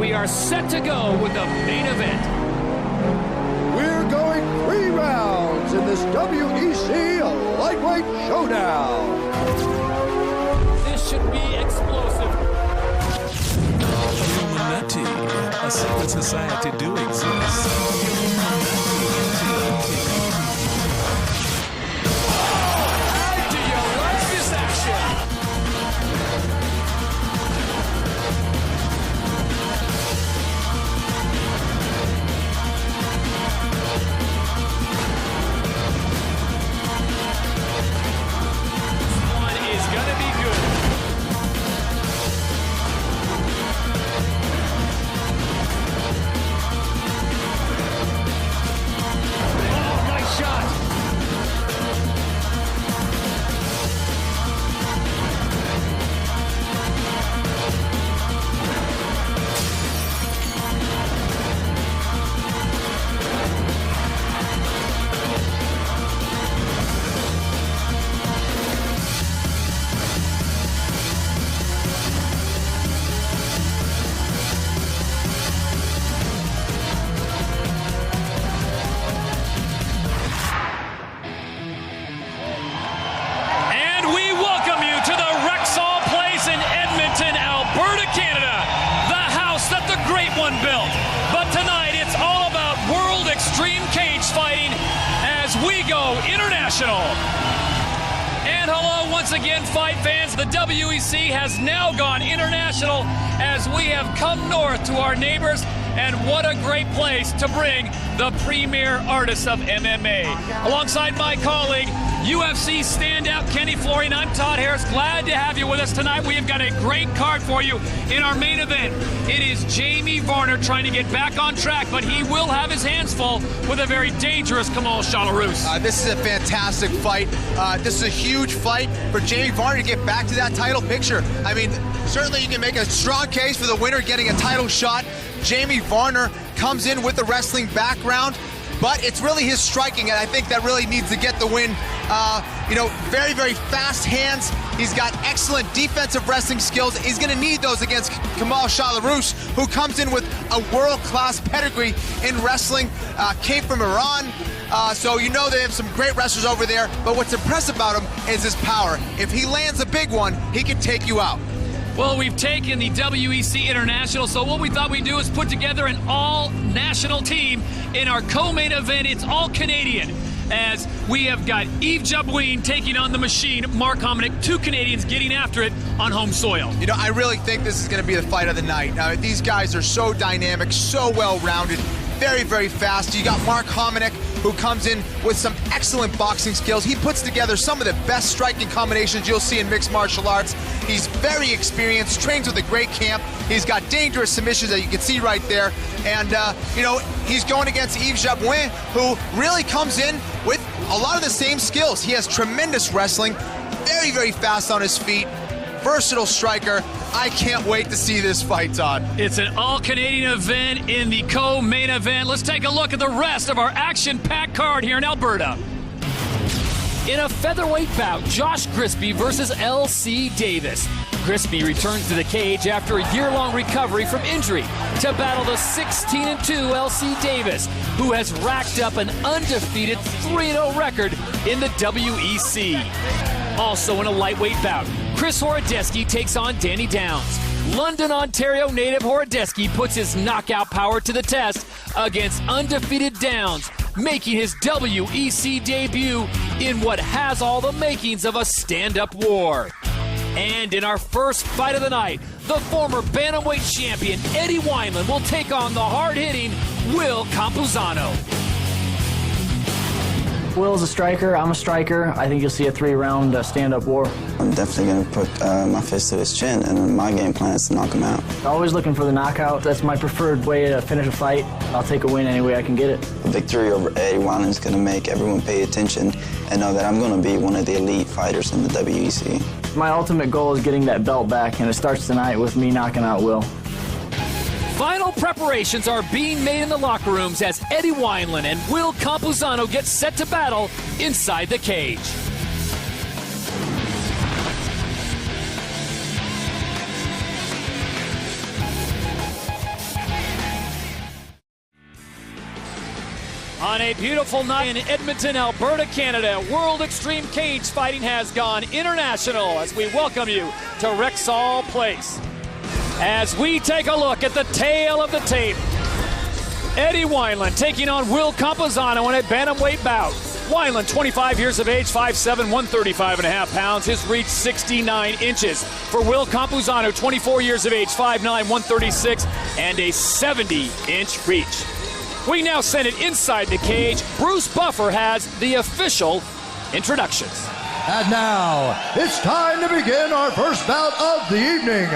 we are set to go with the main event. We're going 3 rounds in this WEC lightweight showdown. This should be explosive. Illuminati, a secret society do exist. How do you like this action? Built. But tonight it's all about world extreme cage fighting as we go international. And hello once again, fight fans. The WEC has now gone international as we have come north to our neighbors, and what a great place to bring the premier artists of MMA. Alongside my colleague, UFC standout Kenny Florian, I'm Todd Harris. Glad to have you with us tonight. We have got a great card for you in our main event. It is Jamie Varner trying to get back on track, but he will have his hands full with a very dangerous Shalorus. This is a fantastic fight. This is a huge fight for Jamie Varner to get back to that title picture. I mean, certainly you can make a strong case for the winner getting a title shot. Jamie Varner comes in with a wrestling background, but it's really his striking, and I think that really needs to get the win. Very, very fast hands. He's got excellent defensive wrestling skills. He's going to need those against Shalorus, who comes in with a world-class pedigree in wrestling, came from Iran. So you know they have some great wrestlers over there, but what's impressive about him is his power. If he lands a big one, he can take you out. Well, we've taken the WEC International, so what we thought we'd do is put together an all-national team in our co-main event. It's all Canadian, as we have got Yves Jabouin taking on the Machine, Mark Hominick, 2 Canadians getting after it on home soil. You know, I really think this is going to be the fight of the night. These guys are so dynamic, so well-rounded, very, very fast. You got Mark Hominick, who comes in with some excellent boxing skills. He puts together some of the best striking combinations you'll see in mixed martial arts. He's very experienced, trains with a great camp. He's got dangerous submissions that you can see right there. And, he's going against Yves Jabouin, who really comes in with a lot of the same skills. He has tremendous wrestling, very, very fast on his feet, versatile striker. I can't wait to see this fight, Todd. It's an all-Canadian event in the co-main event. Let's take a look at the rest of our action-packed card here in Alberta. In a featherweight bout, Josh Crispy versus L.C. Davis. Crispy returns to the cage after a year-long recovery from injury to battle the 16-2 L.C. Davis, who has racked up an undefeated 3-0 record in the WEC. Also in a lightweight bout, Chris Horodecki takes on Danny Downs. London, Ontario native Horodecki puts his knockout power to the test against undefeated Downs, making his WEC debut in what has all the makings of a stand-up war. And in our first fight of the night, the former bantamweight champion Eddie Wineland will take on the hard-hitting Will Campuzano. Will's a striker, I'm a striker. I think you'll see a 3-round stand-up war. I'm definitely going to put my fist to his chin, and my game plan is to knock him out. Always looking for the knockout. That's my preferred way to finish a fight. I'll take a win any way I can get it. A victory over Eddie Wineland is going to make everyone pay attention and know that I'm going to be one of the elite fighters in the WEC. My ultimate goal is getting that belt back, and it starts tonight with me knocking out Will. Final preparations are being made in the locker rooms as Eddie Wineland and Will Campuzano get set to battle inside the cage. On a beautiful night in Edmonton, Alberta, Canada, World Extreme Cage Fighting has gone international as we welcome you to Rexall Place. As we take a look at the tail of the tape, Eddie Wineland taking on Will Campuzano in a bantamweight bout. Wineland, 25 years of age, 5'7", 135.5 pounds. His reach, 69 inches. For Will Campuzano, 24 years of age, 5'9", 136, and a 70-inch reach. We now send it inside the cage. Bruce Buffer has the official introductions. And now, it's time to begin our first bout of the evening.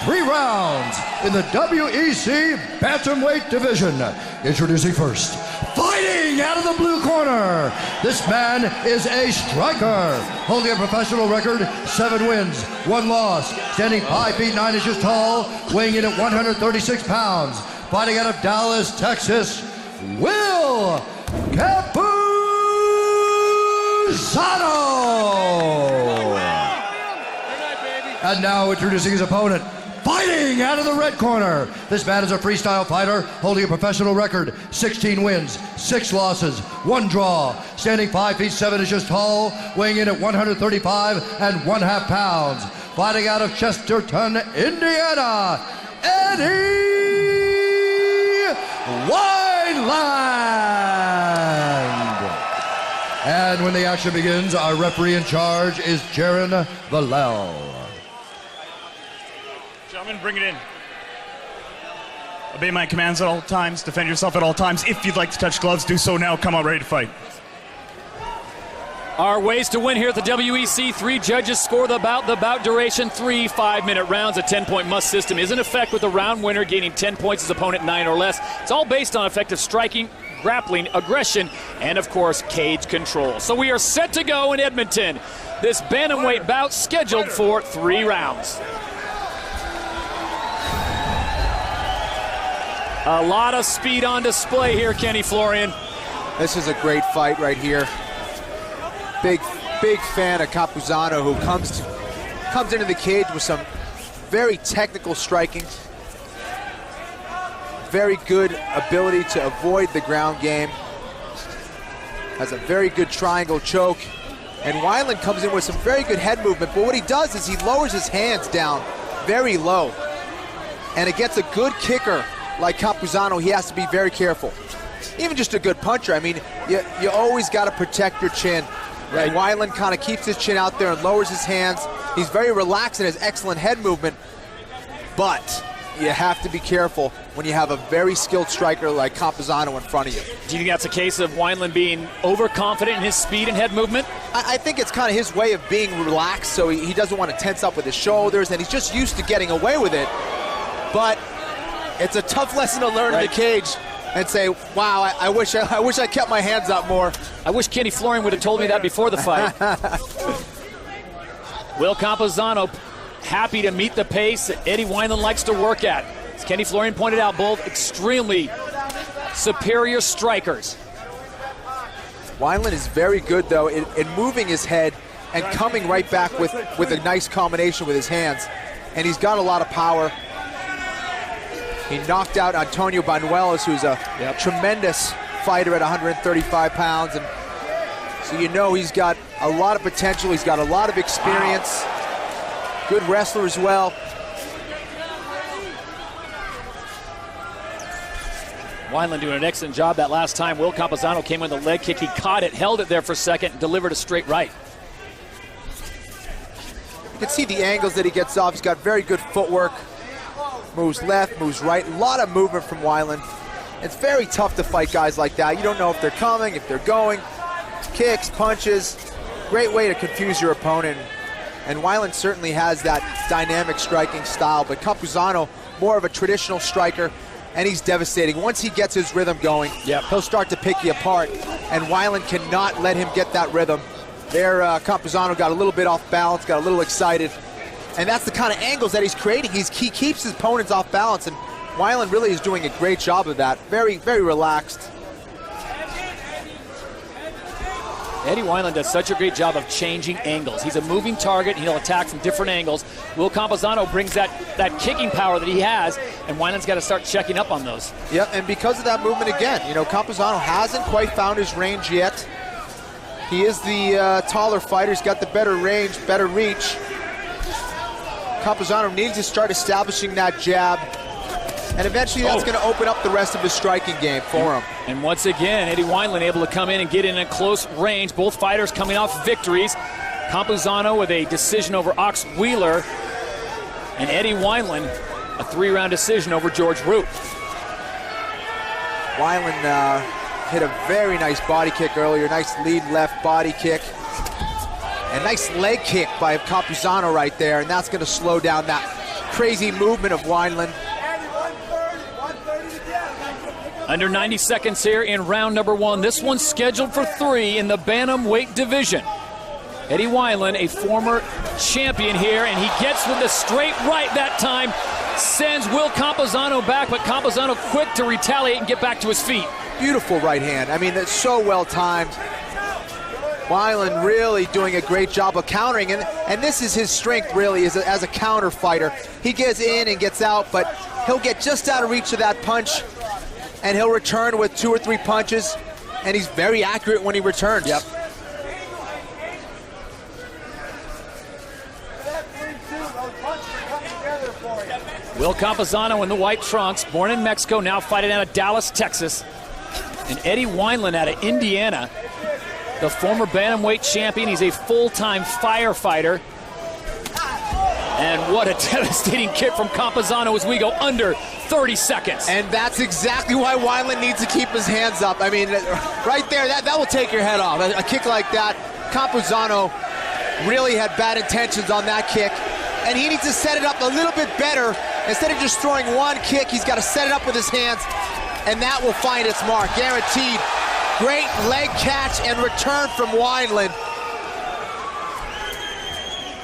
3 rounds in the WEC Bantamweight division. Introducing first, fighting out of the blue corner. This man is a striker, holding a professional record, 7 wins, 1 loss, standing 5 feet 9 inches tall, weighing in at 136 pounds. Fighting out of Dallas, Texas, Will Campuzano. And now introducing his opponent, fighting out of the red corner. This man is a freestyle fighter, holding a professional record, 16 wins, 6 losses, 1 draw, standing 5 feet 7 inches tall, weighing in at 135.5 pounds. Fighting out of Chesterton, Indiana, Eddie Wineland. And when the action begins, our referee in charge is Jaron Vallel. Gentlemen, bring it in. Obey my commands at all times. Defend yourself at all times. If you'd like to touch gloves, do so now. Come out ready to fight. Our ways to win here at the WEC. 3 judges score the bout. The bout duration, 3 5-minute rounds. A 10-point must system is in effect with the round winner gaining 10 points, his opponent 9 or less. It's all based on effective striking, grappling, aggression, and of course, cage control. So we are set to go in Edmonton. This bantamweight bout scheduled for 3 rounds. A lot of speed on display here, Kenny Florian. This is a great fight right here. Big fan of Campuzano, who comes into the cage with some very technical striking, very good ability to avoid the ground game, has a very good triangle choke, and Wineland comes in with some very good head movement, but what he does is he lowers his hands down very low, and against a good kicker like Campuzano, he has to be very careful. Even just a good puncher, I mean, you always got to protect your chin. Right. Wineland kind of keeps his chin out there and lowers his hands. He's very relaxed and has excellent head movement, but you have to be careful when you have a very skilled striker like Campuzano in front of you. Do you think that's a case of Wineland being overconfident in his speed and head movement? I think it's kind of his way of being relaxed, so he doesn't want to tense up with his shoulders, and he's just used to getting away with it. But it's a tough lesson to learn in the cage and say, wow, I wish I kept my hands up more. I wish Kenny Florian would have told me that before the fight. Will Campuzano happy to meet the pace that Eddie Wineland likes to work at. As Kenny Florian pointed out, both extremely superior strikers. Wineland is very good, though, in moving his head and coming right back with a nice combination with his hands. And he's got a lot of power. He knocked out Antonio Banuelos, who's a tremendous fighter at 135 pounds. And so you know he's got a lot of potential. He's got a lot of experience. Good wrestler as well. Wineland doing an excellent job that last time. Will Campuzano came with a leg kick. He caught it, held it there for a second, and delivered a straight right. You can see the angles that he gets off. He's got very good footwork. Moves left, moves right. A lot of movement from Wineland. It's very tough to fight guys like that. You don't know if they're coming, if they're going. Kicks, punches. Great way to confuse your opponent. And Wineland certainly has that dynamic striking style, but Campuzano, more of a traditional striker, and he's devastating. Once he gets his rhythm going, he'll start to pick you apart, and Wineland cannot let him get that rhythm. There, Campuzano got a little bit off balance, got a little excited, and that's the kind of angles that he's creating. He keeps his opponents off balance, and Wineland really is doing a great job of that. Very, very relaxed. Eddie Wineland does such a great job of changing angles. He's a moving target, and he'll attack from different angles. Will Campuzano brings that kicking power that he has, and Wineland's got to start checking up on those. Yep, and because of that movement again, Campuzano hasn't quite found his range yet. He is the taller fighter. He's got the better range, better reach. Campuzano needs to start establishing that jab, and eventually that's going to open up the rest of his striking game for him. And once again, Eddie Wineland able to come in and get in a close range. Both fighters coming off victories. Campuzano with a decision over Ox Wheeler, and Eddie Wineland a 3-round decision over George Root. Wineland hit a very nice body kick earlier, nice lead left body kick. A nice leg kick by Campuzano right there, and that's going to slow down that crazy movement of Wineland. Under 90 seconds here in round number 1. This one's scheduled for 3 in the bantamweight division. Eddie Wineland, a former champion here, and he gets with the straight right that time. Sends Will Campuzano back, but Campuzano quick to retaliate and get back to his feet. Beautiful right hand. I mean, that's so well timed. Wineland really doing a great job of countering, and this is his strength really as a counter fighter. He gets in and gets out, but he'll get just out of reach of that punch, and he'll return with 2 or 3 punches, and he's very accurate when he returns. Yep. Will Campuzano in the white trunks, born in Mexico, now fighting out of Dallas, Texas. And Eddie Wineland out of Indiana, the former bantamweight champion. He's a full-time firefighter. And what a devastating kick from Campuzano as we go under 30 seconds. And that's exactly why Wineland needs to keep his hands up. I mean, right there, that will take your head off. A kick like that, Campuzano really had bad intentions on that kick. And he needs to set it up a little bit better. Instead of just throwing one kick, he's got to set it up with his hands, and that will find its mark, guaranteed. Great leg catch and return from Wineland.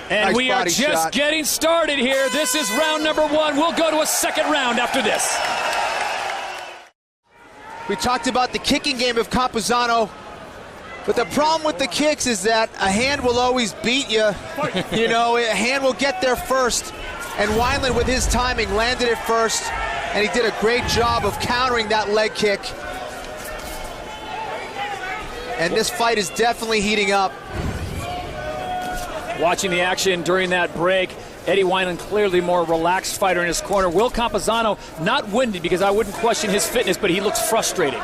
And nice we are just shot. Getting started here. This is round number 1. We'll go to a second round after this. We talked about the kicking game of Campuzano, but the problem with the kicks is that a hand will always beat you. A hand will get there first, and Wineland with his timing landed it first, and he did a great job of countering that leg kick. And this fight is definitely heating up. Watching the action during that break, Eddie Wineland clearly more relaxed fighter in his corner. Will Campuzano not winded, because I wouldn't question his fitness, but he looks frustrated.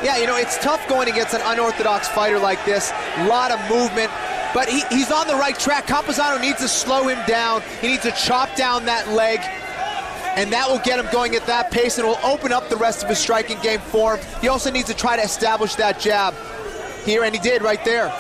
Yeah, it's tough going against an unorthodox fighter like this. A lot of movement, but he's on the right track. Campuzano needs to slow him down. He needs to chop down that leg, and that will get him going at that pace, and will open up the rest of his striking game for him. He also needs to try to establish that jab here, and he did right there.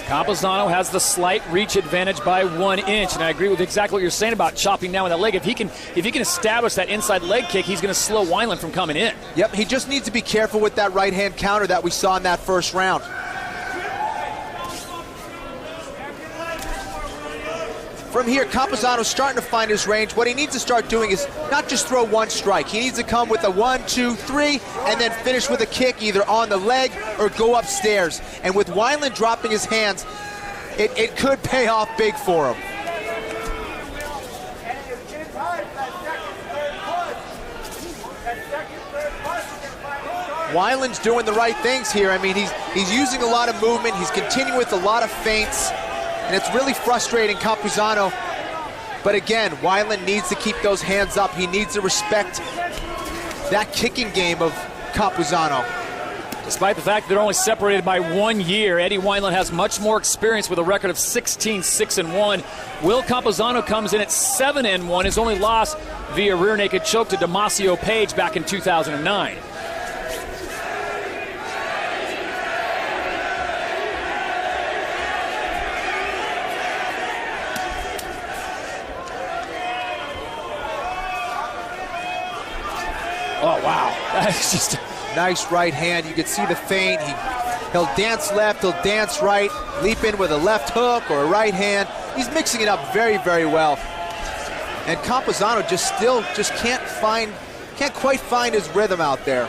Campuzano has the slight reach advantage by 1 inch, and I agree with exactly what you're saying about chopping down with that leg. If he can establish that inside leg kick, he's going to slow Wineland from coming in. Yep, he just needs to be careful with that right hand counter that we saw in that first round. From here, Campuzano's starting to find his range. What he needs to start doing is not just throw one strike. He needs to come with a 1, 2, 3, and then finish with a kick either on the leg or go upstairs. And with Wineland dropping his hands, it could pay off big for him. Wineland's doing the right things here. I mean, he's using a lot of movement. He's continuing with a lot of feints. And it's really frustrating Campuzano. But again, Wineland needs to keep those hands up. He needs to respect that kicking game of Campuzano. Despite the fact that they're only separated by 1 year, Eddie Wineland has much more experience with a record of 16-6-1. Will Campuzano comes in at 7-1. His only loss via rear naked choke to Damasio Page back in 2009. Oh, wow. That's just nice right hand. You can see the feint. He'll dance left, he'll dance right, leap in with a left hook or a right hand. He's mixing it up very, very well. And Campuzano just can't quite find his rhythm out there.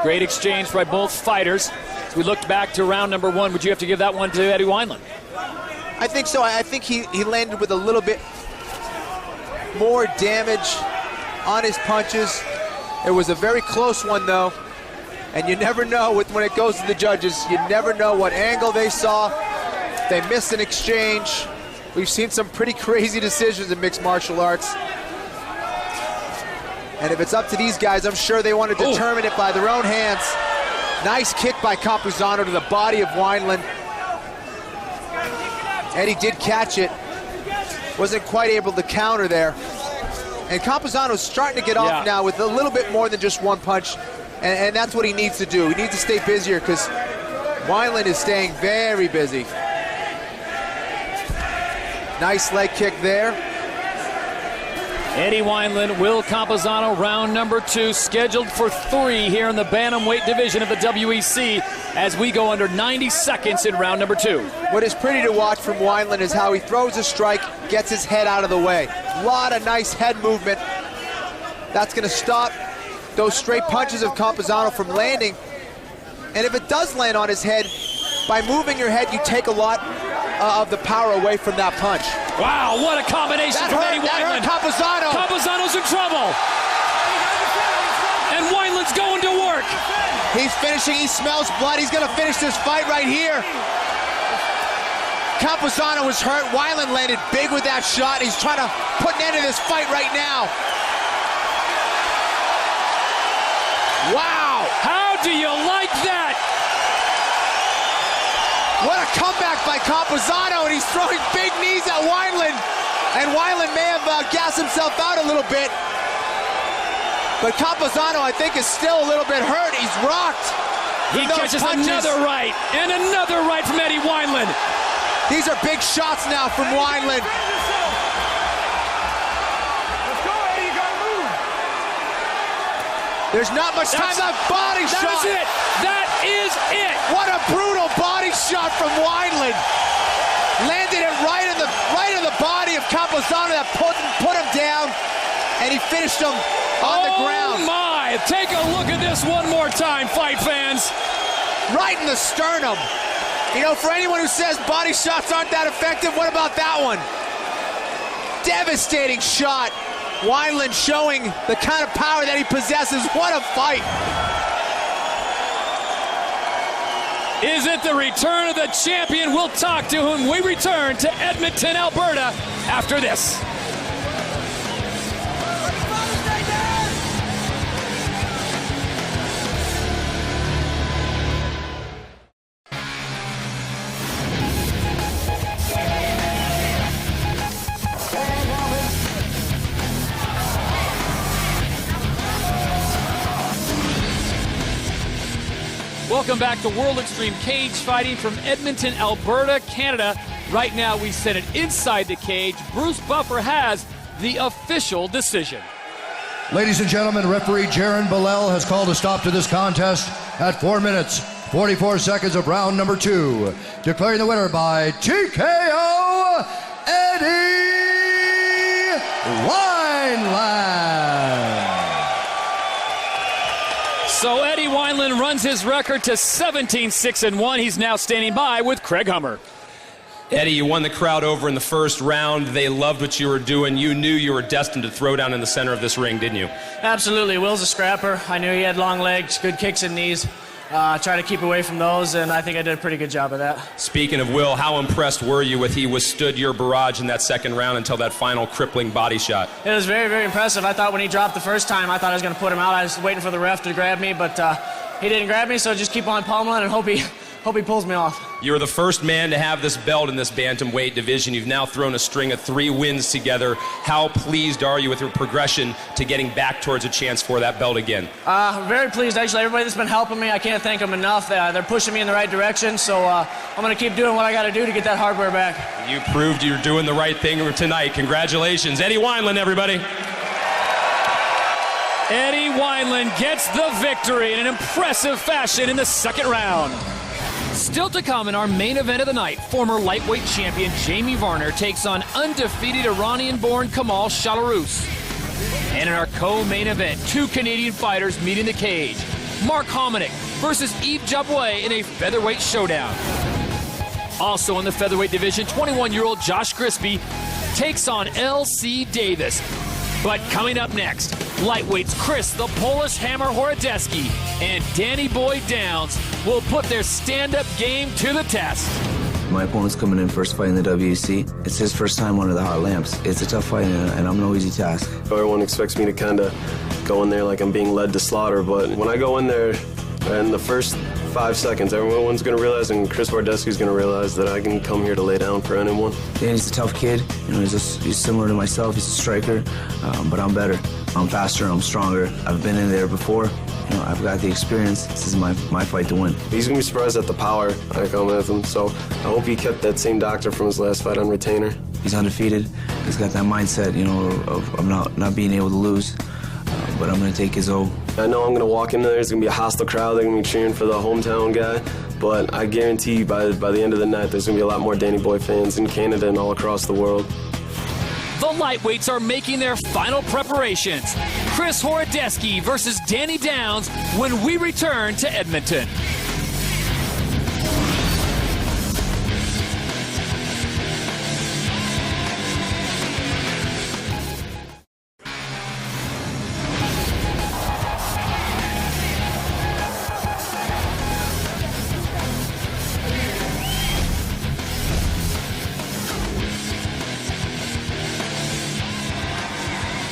Great exchange by both fighters. As we looked back to round number 1, would you have to give that one to Eddie Wineland? I think so. I think he landed with a little bit more damage on his punches. It was a very close one, though. And you never know when it goes to the judges. You never know what angle they saw. They missed an exchange. We've seen some pretty crazy decisions in mixed martial arts. And if it's up to these guys, I'm sure they want to determine it by their own hands. Nice kick by Campuzano to the body of Wineland. Eddie did catch it. Wasn't quite able to counter there. And Campuzano's starting to get off now with a little bit more than just one punch. And that's what he needs to do. He needs to stay busier because Wineland is staying very busy. Nice leg kick there. Eddie Wineland, Will Campuzano, round number 2, scheduled for 3 here in the bantamweight division of the WEC as we go under 90 seconds in round number 2. What is pretty to watch from Wineland is how he throws a strike, gets his head out of the way. A lot of nice head movement. That's going to stop those straight punches of Campuzano from landing. And if it does land on his head, by moving your head, you take a lot of the power away from that punch. Wow, what a combination from Eddie Wineland. Campuzano. Campuzano's in trouble. And Wineland's going to work. He's finishing, he smells blood. He's going to finish this fight right here. Campuzano was hurt. Wineland landed big with that shot. He's trying to put an end to this fight right now. Wow. How do you like that? What a comeback by Campuzano, and he's throwing big knees at Wineland. And Wineland may have gassed himself out a little bit. But Campuzano, I think, is still a little bit hurt. He's rocked. He catches another right, and another right from Eddie Wineland. These are big shots now from Wineland. There's not much time left. Body shot. That is it. That is it. What a brutal body shot from Wineland. Landed it right in the body of Campuzano that put him down, and he finished him on the ground. Oh my! Take a look at this one more time, fight fans. Right in the sternum. You know, for anyone who says body shots aren't that effective, what about that one? Devastating shot. Wineland showing the kind of power that he possesses. What a fight. Is it the return of the champion? We'll talk to him. We return to Edmonton, Alberta after this. Welcome back to World Extreme Cage Fighting from Edmonton, Alberta, Canada. Right now we send it inside the cage. Bruce Buffer has the official decision. Ladies and gentlemen, referee Jaron Bellel has called a stop to this contest at 4 minutes, 44 seconds of round number 2. Declaring the winner by TKO, Eddie Wineland. So Eddie Wineland runs his record to 17-6-1. He's now standing by with Craig Hummer. Eddie, you won the crowd over in the first round. They loved what you were doing. You knew you were destined to throw down in the center of this ring, didn't you? Absolutely. Will's a scrapper. I knew he had long legs, good kicks and knees. Try to keep away from those, and I think I did a pretty good job of that. Speaking of Will, how impressed were you with he withstood your barrage in that second round until that final crippling body shot? It was very, very impressive. I thought when he dropped the first time, I thought I was going to put him out. I was waiting for the ref to grab me, but he didn't grab me, so just keep on pummeling and hope he pulls me off. You're the first man to have this belt in this bantamweight division. You've now thrown a string of 3 wins together. How pleased are you with your progression to getting back towards a chance for that belt again? Very pleased, actually. Everybody that's been helping me, I can't thank them enough. They're pushing me in the right direction, so I'm going to keep doing what I got to do to get that hardware back. You proved you're doing the right thing tonight. Congratulations. Eddie Wineland, everybody. Eddie Wineland gets the victory in an impressive fashion in the second round. Still to come in our main event of the night, former lightweight champion Jamie Varner takes on undefeated Iranian-born Kamal Shalorus. And in our co-main event, 2 Canadian fighters meet in the cage. Mark Hominick versus Yves Jabouet in a featherweight showdown. Also in the featherweight division, 21-year-old Josh Grisby takes on L.C. Davis. But coming up next, lightweights Chris the Polish Hammer Horodecki and Danny Boy Downs will put their stand-up game to the test. My opponent's coming in first fight in the WEC. It's his first time under the hot lamps. It's a tough fight, and I'm no easy task. Everyone expects me to kind of go in there like I'm being led to slaughter, but when I go in there in the first 5 seconds, everyone's going to realize, and Chris Horodecki's going to realize that I can come here to lay down for anyone. Danny's a tough kid. You know, he's similar to myself. He's a striker, but I'm better. I'm faster. I'm stronger. I've been in there before. You know, I've got the experience. This is my fight to win. He's going to be surprised at the power I come with him, so I hope he kept that same doctor from his last fight on retainer. He's undefeated. He's got that mindset, you know, of not being able to lose, but I'm going to take his O. I know I'm going to walk in there. There's going to be a hostile crowd. They're going to be cheering for the hometown guy, but I guarantee by the end of the night, there's going to be a lot more Danny Boy fans in Canada and all across the world. The lightweights are making their final preparations. Chris Horodecki versus Danny Downs when we return to Edmonton.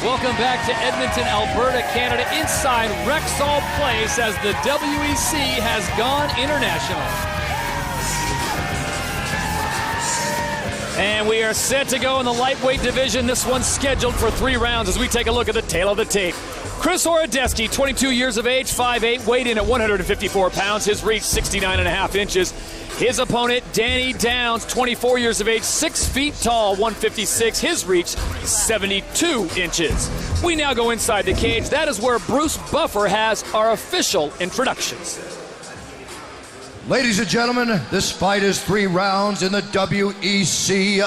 Welcome back to Edmonton, Alberta, Canada, inside Rexall Place as the WEC has gone international. And we are set to go in the lightweight division. This one's scheduled for 3 rounds as we take a look at the tail of the tape. Chris Horodecki, 22 years of age, 5'8", weighed in at 154 pounds. His reach, 69.5 inches. His opponent, Danny Downs, 24 years of age, 6 feet tall, 156. His reach, 72 inches. We now go inside the cage. That is where Bruce Buffer has our official introductions. Ladies and gentlemen, this fight is 3 rounds in the WEC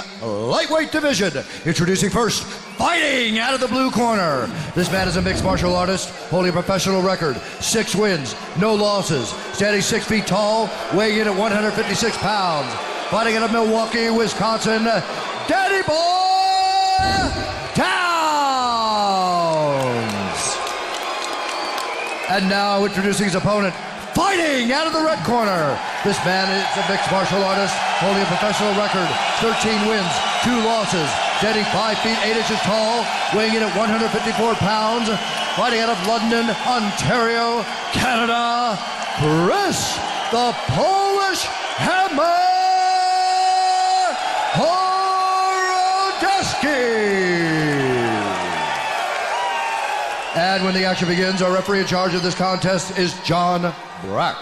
lightweight division. Introducing first, fighting out of the blue corner. This man is a mixed martial artist, holding a professional record. 6 wins, no losses. Standing 6 feet tall, weighing in at 156 pounds. Fighting out of Milwaukee, Wisconsin, Danny Boy Downs. And now introducing his opponent, fighting out of the red corner. This man is a mixed martial artist, holding a professional record. 13 wins, 2 losses. Standing 5 feet 8 inches tall, weighing in at 154 pounds. Fighting out of London, Ontario, Canada, Chris the Polish Hammer Horodecki. And when the action begins, our referee in charge of this contest is John Brack.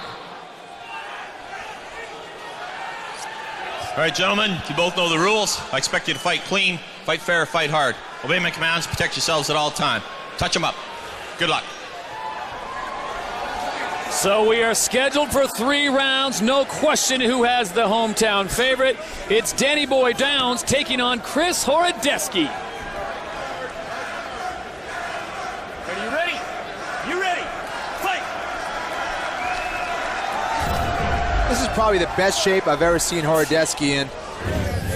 All right, gentlemen, you both know the rules. I expect you to fight clean, fight fair, fight hard. Obey my commands, protect yourselves at all time. Touch them up. Good luck. So we are scheduled for 3 rounds. No question who has the hometown favorite. It's Danny Boy Downs taking on Chris Horodecki. Are you ready? You ready? Fight! This is probably the best shape I've ever seen Horodecki in.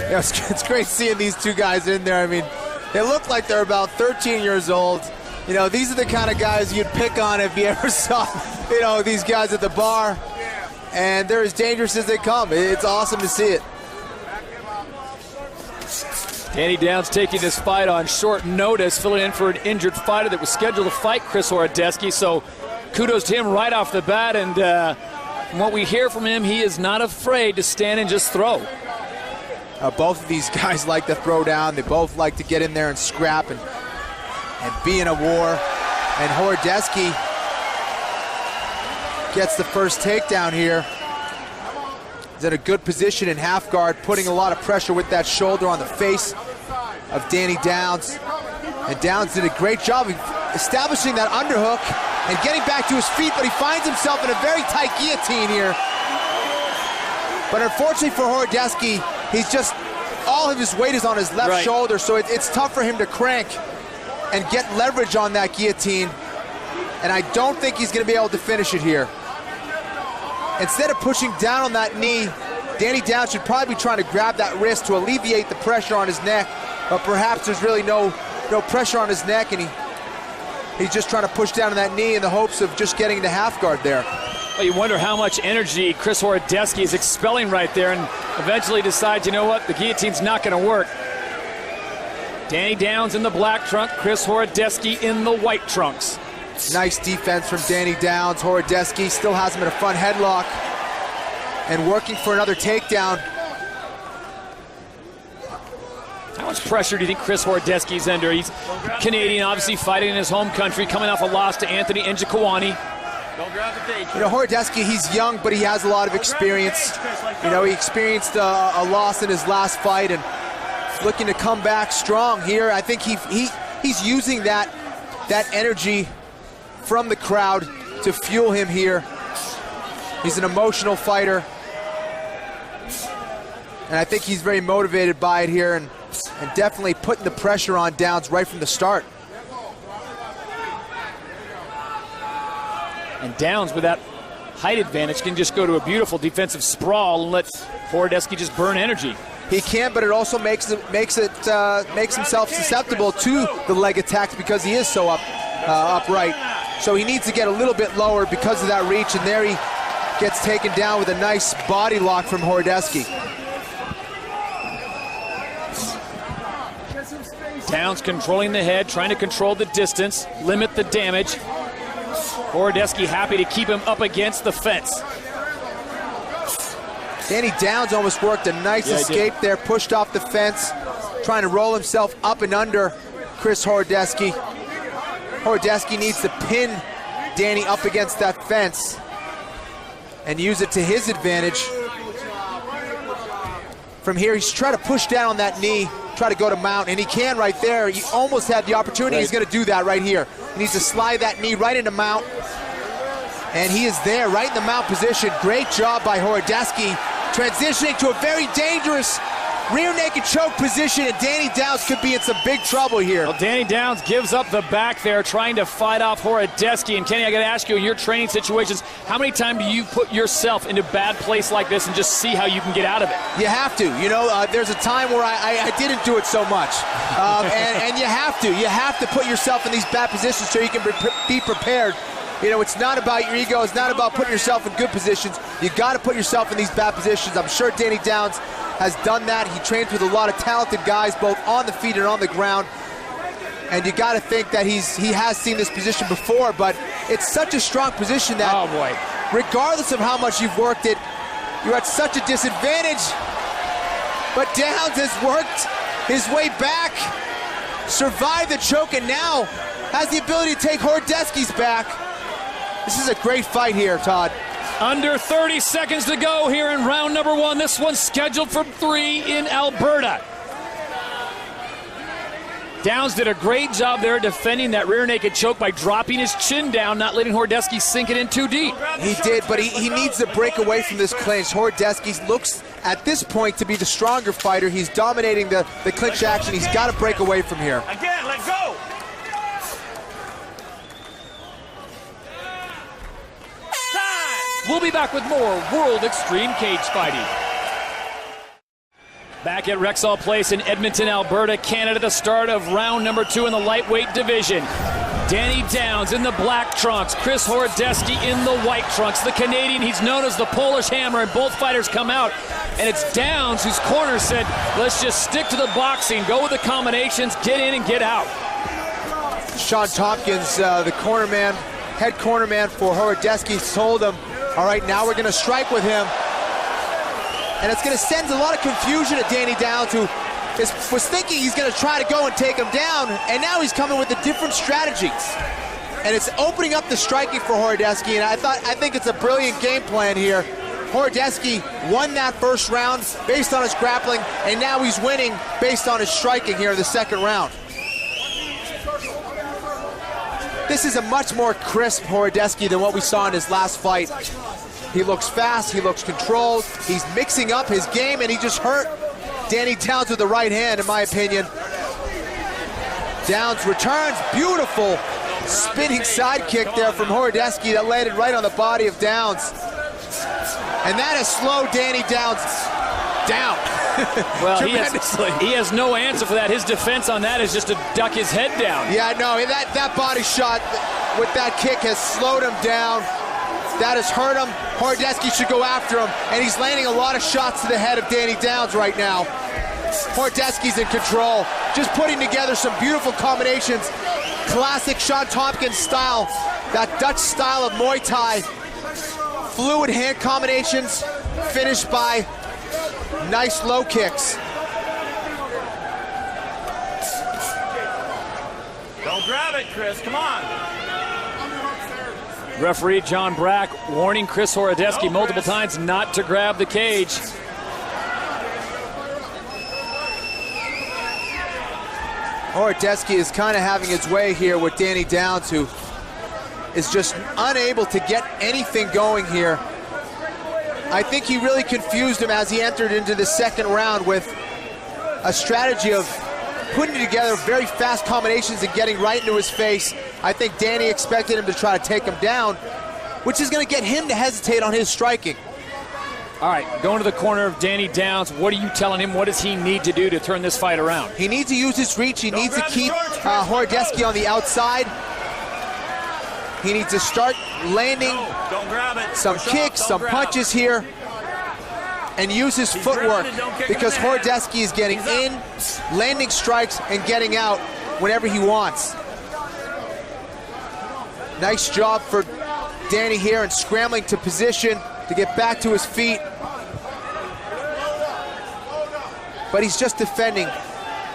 You know, it's great seeing these 2 guys in there. I mean, they look like they're about 13 years old. You know, these are the kind of guys you'd pick on if you ever saw, you know, these guys at the bar. And they're as dangerous as they come. It's awesome to see it. Danny Downs taking this fight on short notice, filling in for an injured fighter that was scheduled to fight Chris Horodecki. So kudos to him right off the bat. And from what we hear from him, he is not afraid to stand and just throw. Both of these guys like to throw down. They both like to get in there and scrap and be in a war. And Horodecki gets the first takedown here. He's in a good position in half guard, putting a lot of pressure with that shoulder on the face of Danny Downs. And Downs did a great job of establishing that underhook and getting back to his feet, but he finds himself in a very tight guillotine here. But unfortunately for Horodecki, he's just, all of his weight is on his left shoulder, so it's tough for him to crank and get leverage on that guillotine. and I don't think he's going to be able to finish it here. Instead of pushing down on that knee, Danny Downs should probably be trying to grab that wrist to alleviate the pressure on his neck, but perhaps there's really no pressure on his neck, and he's just trying to push down on that knee in the hopes of just getting the half guard there. Well, you wonder how much energy Chris Horodecki is expelling right there, and eventually decides, you know what, the guillotine's not going to work. Danny Downs in the black trunk, Chris Horodecki in the white trunks. Nice defense from Danny Downs. Horodecki still has him in a front headlock and working for another takedown. How much pressure do you think Chris Horodecki's under? He's Canadian, obviously fighting in his home country, coming off a loss to Anthony Njokuani. You know, Horodecki, he's young, but he has a lot of experience. You know, he experienced a loss in his last fight and looking to come back strong here. I think he's using that energy from the crowd to fuel him here. He's an emotional fighter, and I think he's very motivated by it here, and definitely putting the pressure on Downs right from the start. And Downs, with that height advantage, can just go to a beautiful defensive sprawl and let Horodecki just burn energy. He can, but it also makes himself susceptible to the leg attacks because he is so upright. So he needs to get a little bit lower because of that reach, and there he gets taken down with a nice body lock from Horodecki. Downs controlling the head, trying to control the distance, limit the damage. Horodecki happy to keep him up against the fence. Danny Downs almost worked a nice escape there, pushed off the fence, trying to roll himself up and under Chris Horodecki. Horodecki needs to pin Danny up against that fence and use it to his advantage. From here, he's trying to push down on that knee, try to go to mount, and he can right there. He almost had the opportunity. He's going to do that right here. He needs to slide that knee right into mount, and he is there, right in the mount position. Great job by Horodecki, transitioning to a very dangerous rear naked choke position, and Danny Downs could be in some big trouble here. Well, Danny Downs gives up the back there, trying to fight off Horodecki. And Kenny, I got to ask you, in your training situations, how many times do you put yourself into a bad place like this and just see how you can get out of it? You have to. You know, there's a time where I didn't do it so much, and you have to. You have to put yourself in these bad positions so you can be prepared. You know, it's not about your ego. It's not about putting yourself in good positions. You got to put yourself in these bad positions. I'm sure Danny Downs has done that. He trains with a lot of talented guys, both on the feet and on the ground. And you got to think that he has seen this position before, but it's such a strong position that, oh boy, regardless of how much you've worked it, you're at such a disadvantage. But Downs has worked his way back, survived the choke, and now has the ability to take Horodecki's back. This is a great fight here, Todd. Under 30 seconds to go here in round number one. This one's scheduled for 3 in Alberta. Downs did a great job there defending that rear naked choke by dropping his chin down, not letting Horodecki sink it in too deep. He did, but he needs to break away from this clinch. Horodecki looks at this point to be the stronger fighter. He's dominating the clinch action. He's got to break away from here. Again, let go. We'll be back with more World Extreme Cage Fighting. Back at Rexall Place in Edmonton, Alberta, Canada, the start of round number 2 in the lightweight division. Danny Downs in the black trunks, Chris Horodecki in the white trunks. The Canadian, he's known as the Polish Hammer, and both fighters come out. And it's Downs whose corner said, let's just stick to the boxing, go with the combinations, get in and get out. Sean Tompkins, the cornerman, head cornerman for Horodecki, told him, all right, now we're going to strike with him. And it's going to send a lot of confusion to Danny Downs, who was thinking he's going to try to go and take him down, and now he's coming with the different strategies. And it's opening up the striking for Horodecki, and I think it's a brilliant game plan here. Horodecki won that first round based on his grappling, and now he's winning based on his striking here in the second round. This is a much more crisp Horodecki than what we saw in his last fight. He looks fast, he looks controlled, he's mixing up his game, and he just hurt Danny Downs with the right hand, in my opinion. Downs returns, beautiful spinning side kick there from Horodecki that landed right on the body of Downs. And that has slowed Danny Downs down. Well, he has no answer for that. His defense on that is just to duck his head down. Yeah, no, that body shot with that kick has slowed him down. That has hurt him. Horodecki should go after him, and he's landing a lot of shots to the head of Danny Downs right now. Horodecki's in control, just putting together some beautiful combinations. Classic Sean Tompkins style, that Dutch style of Muay Thai. Fluid hand combinations, finished by nice low kicks. Don't grab it, Chris. Come on. Referee John Brack warning Chris Horodecki multiple times not to grab the cage. Horodecki is kind of having his way here with Danny Downs, who is just unable to get anything going here. I think he really confused him as he entered into the second round with a strategy of putting together very fast combinations and getting right into his face. I think Danny expected him to try to take him down, which is going to get him to hesitate on his striking. All right, going to the corner of Danny Downs, what are you telling him? What does he need to do to turn this fight around? He needs to use his reach. He needs to keep Horodecki on the outside. He needs to start landing some kicks, some punches here, and use his footwork, because Horodecki is getting in, landing strikes, and getting out whenever he wants. Nice job for Danny here and scrambling to position to get back to his feet. But he's just defending.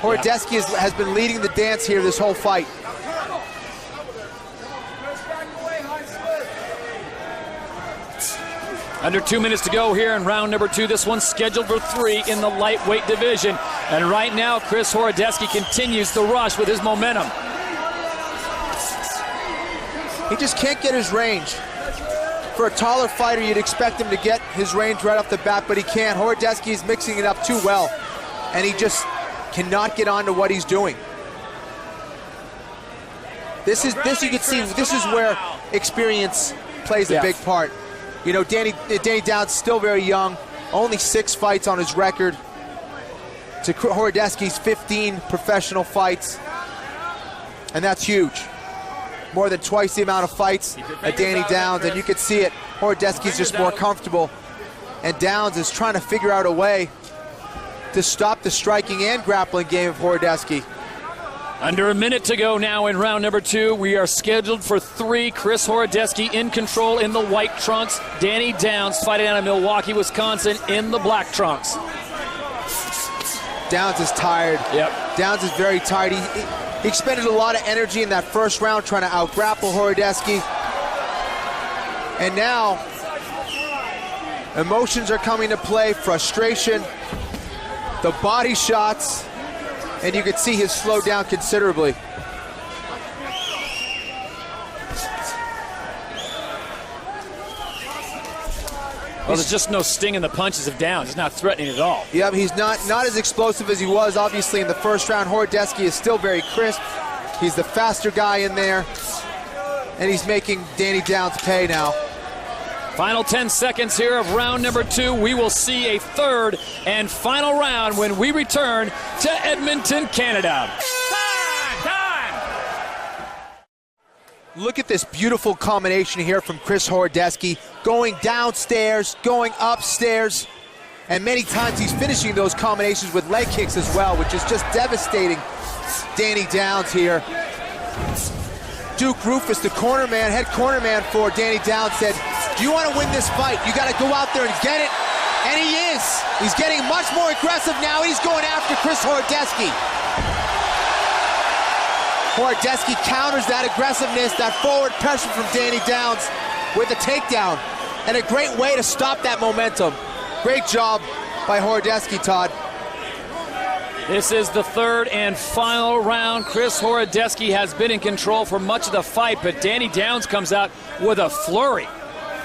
Horodecki has been leading the dance here this whole fight. Under 2 minutes to go here in round number 2. This one's scheduled for 3 in the lightweight division. And right now, Chris Horodecki continues the rush with his momentum. He just can't get his range. For a taller fighter, you'd expect him to get his range right off the bat, but he can't. Horodecki is mixing it up too well, and he just cannot get on to what he's doing. This you can see, this is where experience plays a big part. You know, Danny Downs still very young, only 6 fights on his record to Horodecki's 15 professional fights, and that's huge. More than twice the amount of fights at Danny Downs, and you can see it. Horodecki's just more comfortable, and Downs is trying to figure out a way to stop the striking and grappling game of Horodecki. Under a minute to go now in round number 2. We are scheduled for 3. Chris Horodecki in control in the white trunks. Danny Downs fighting out of Milwaukee, Wisconsin in the black trunks. Downs is tired. Yep. Downs is very tired. He expended a lot of energy in that first round trying to out-grapple Horodecki. And now, emotions are coming to play, frustration, the body shots, and you can see his slow down considerably. Well, there's just no sting in the punches of Downs. He's not threatening at all. Yeah, he's not as explosive as he was, obviously, in the first round. Horodecki is still very crisp. He's the faster guy in there, and he's making Danny Downs pay now. Final 10 seconds here of round number 2. We will see a third and final round when we return to Edmonton, Canada. Look at this beautiful combination here from Chris Horodecki, going downstairs, going upstairs, and many times he's finishing those combinations with leg kicks as well, which is just devastating Danny Downs here. Duke Rufus, the head cornerman for Danny Downs, said, "Do you want to win this fight? You got to go out there and get it." And he is. He's getting much more aggressive now. He's going after Chris Horodecki. Horodecki counters that aggressiveness, that forward pressure from Danny Downs with a takedown. And a great way to stop that momentum. Great job by Horodecki, Todd. This is the third and final round. Chris Horodecki has been in control for much of the fight, but Danny Downs comes out with a flurry.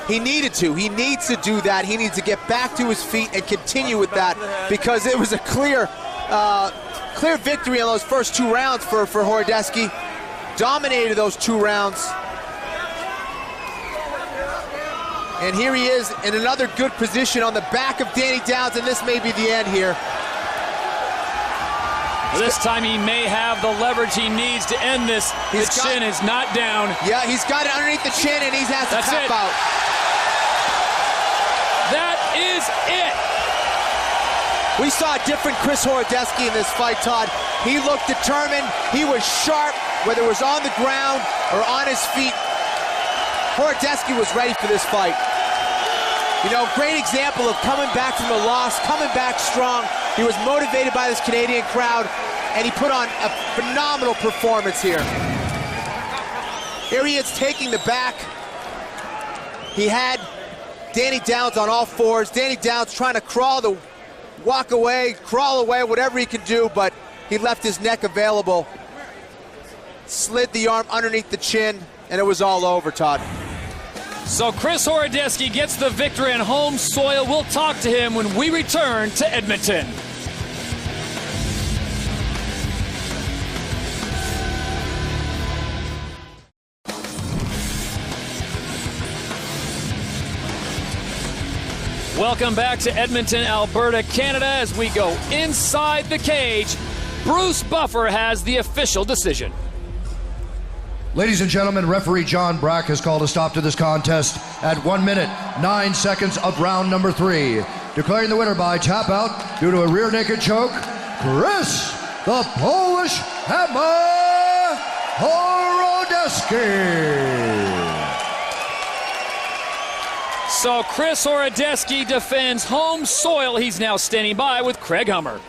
He needed to. He needs to do that. He needs to get back to his feet and continue with that, because it was a clear victory in those first 2 rounds for Horodecki. dominated those 2 rounds. And here he is in another good position on the back of Danny Downs, and this may be the end here. This time he may have the leverage he needs to end this. His chin is not down. Yeah, he's got it underneath the chin, and he has to tap out. That is it. We saw a different Chris Horodecki in this fight, Todd. He looked determined. He was sharp, whether it was on the ground or on his feet. Horodecki was ready for this fight. You know, great example of coming back from the loss, coming back strong. He was motivated by this Canadian crowd, and he put on a phenomenal performance here. Here he is taking the back. He had Danny Downs on all fours. Danny Downs trying to walk away, crawl away, whatever he could do, but he left his neck available. Slid the arm underneath the chin, and it was all over, Todd. So Chris Horodecki gets the victory on home soil. We'll talk to him when we return to Edmonton. Welcome back to Edmonton, Alberta, Canada, as we go inside the cage. Bruce Buffer has the official decision. Ladies and gentlemen, referee John Brack has called a stop to this contest at 1 minute, 9 seconds of round number 3. Declaring the winner by tap out due to a rear naked choke, Chris the Polish Hammer Horodecki. So Chris Horodecki defends home soil. He's now standing by with Craig Hummer.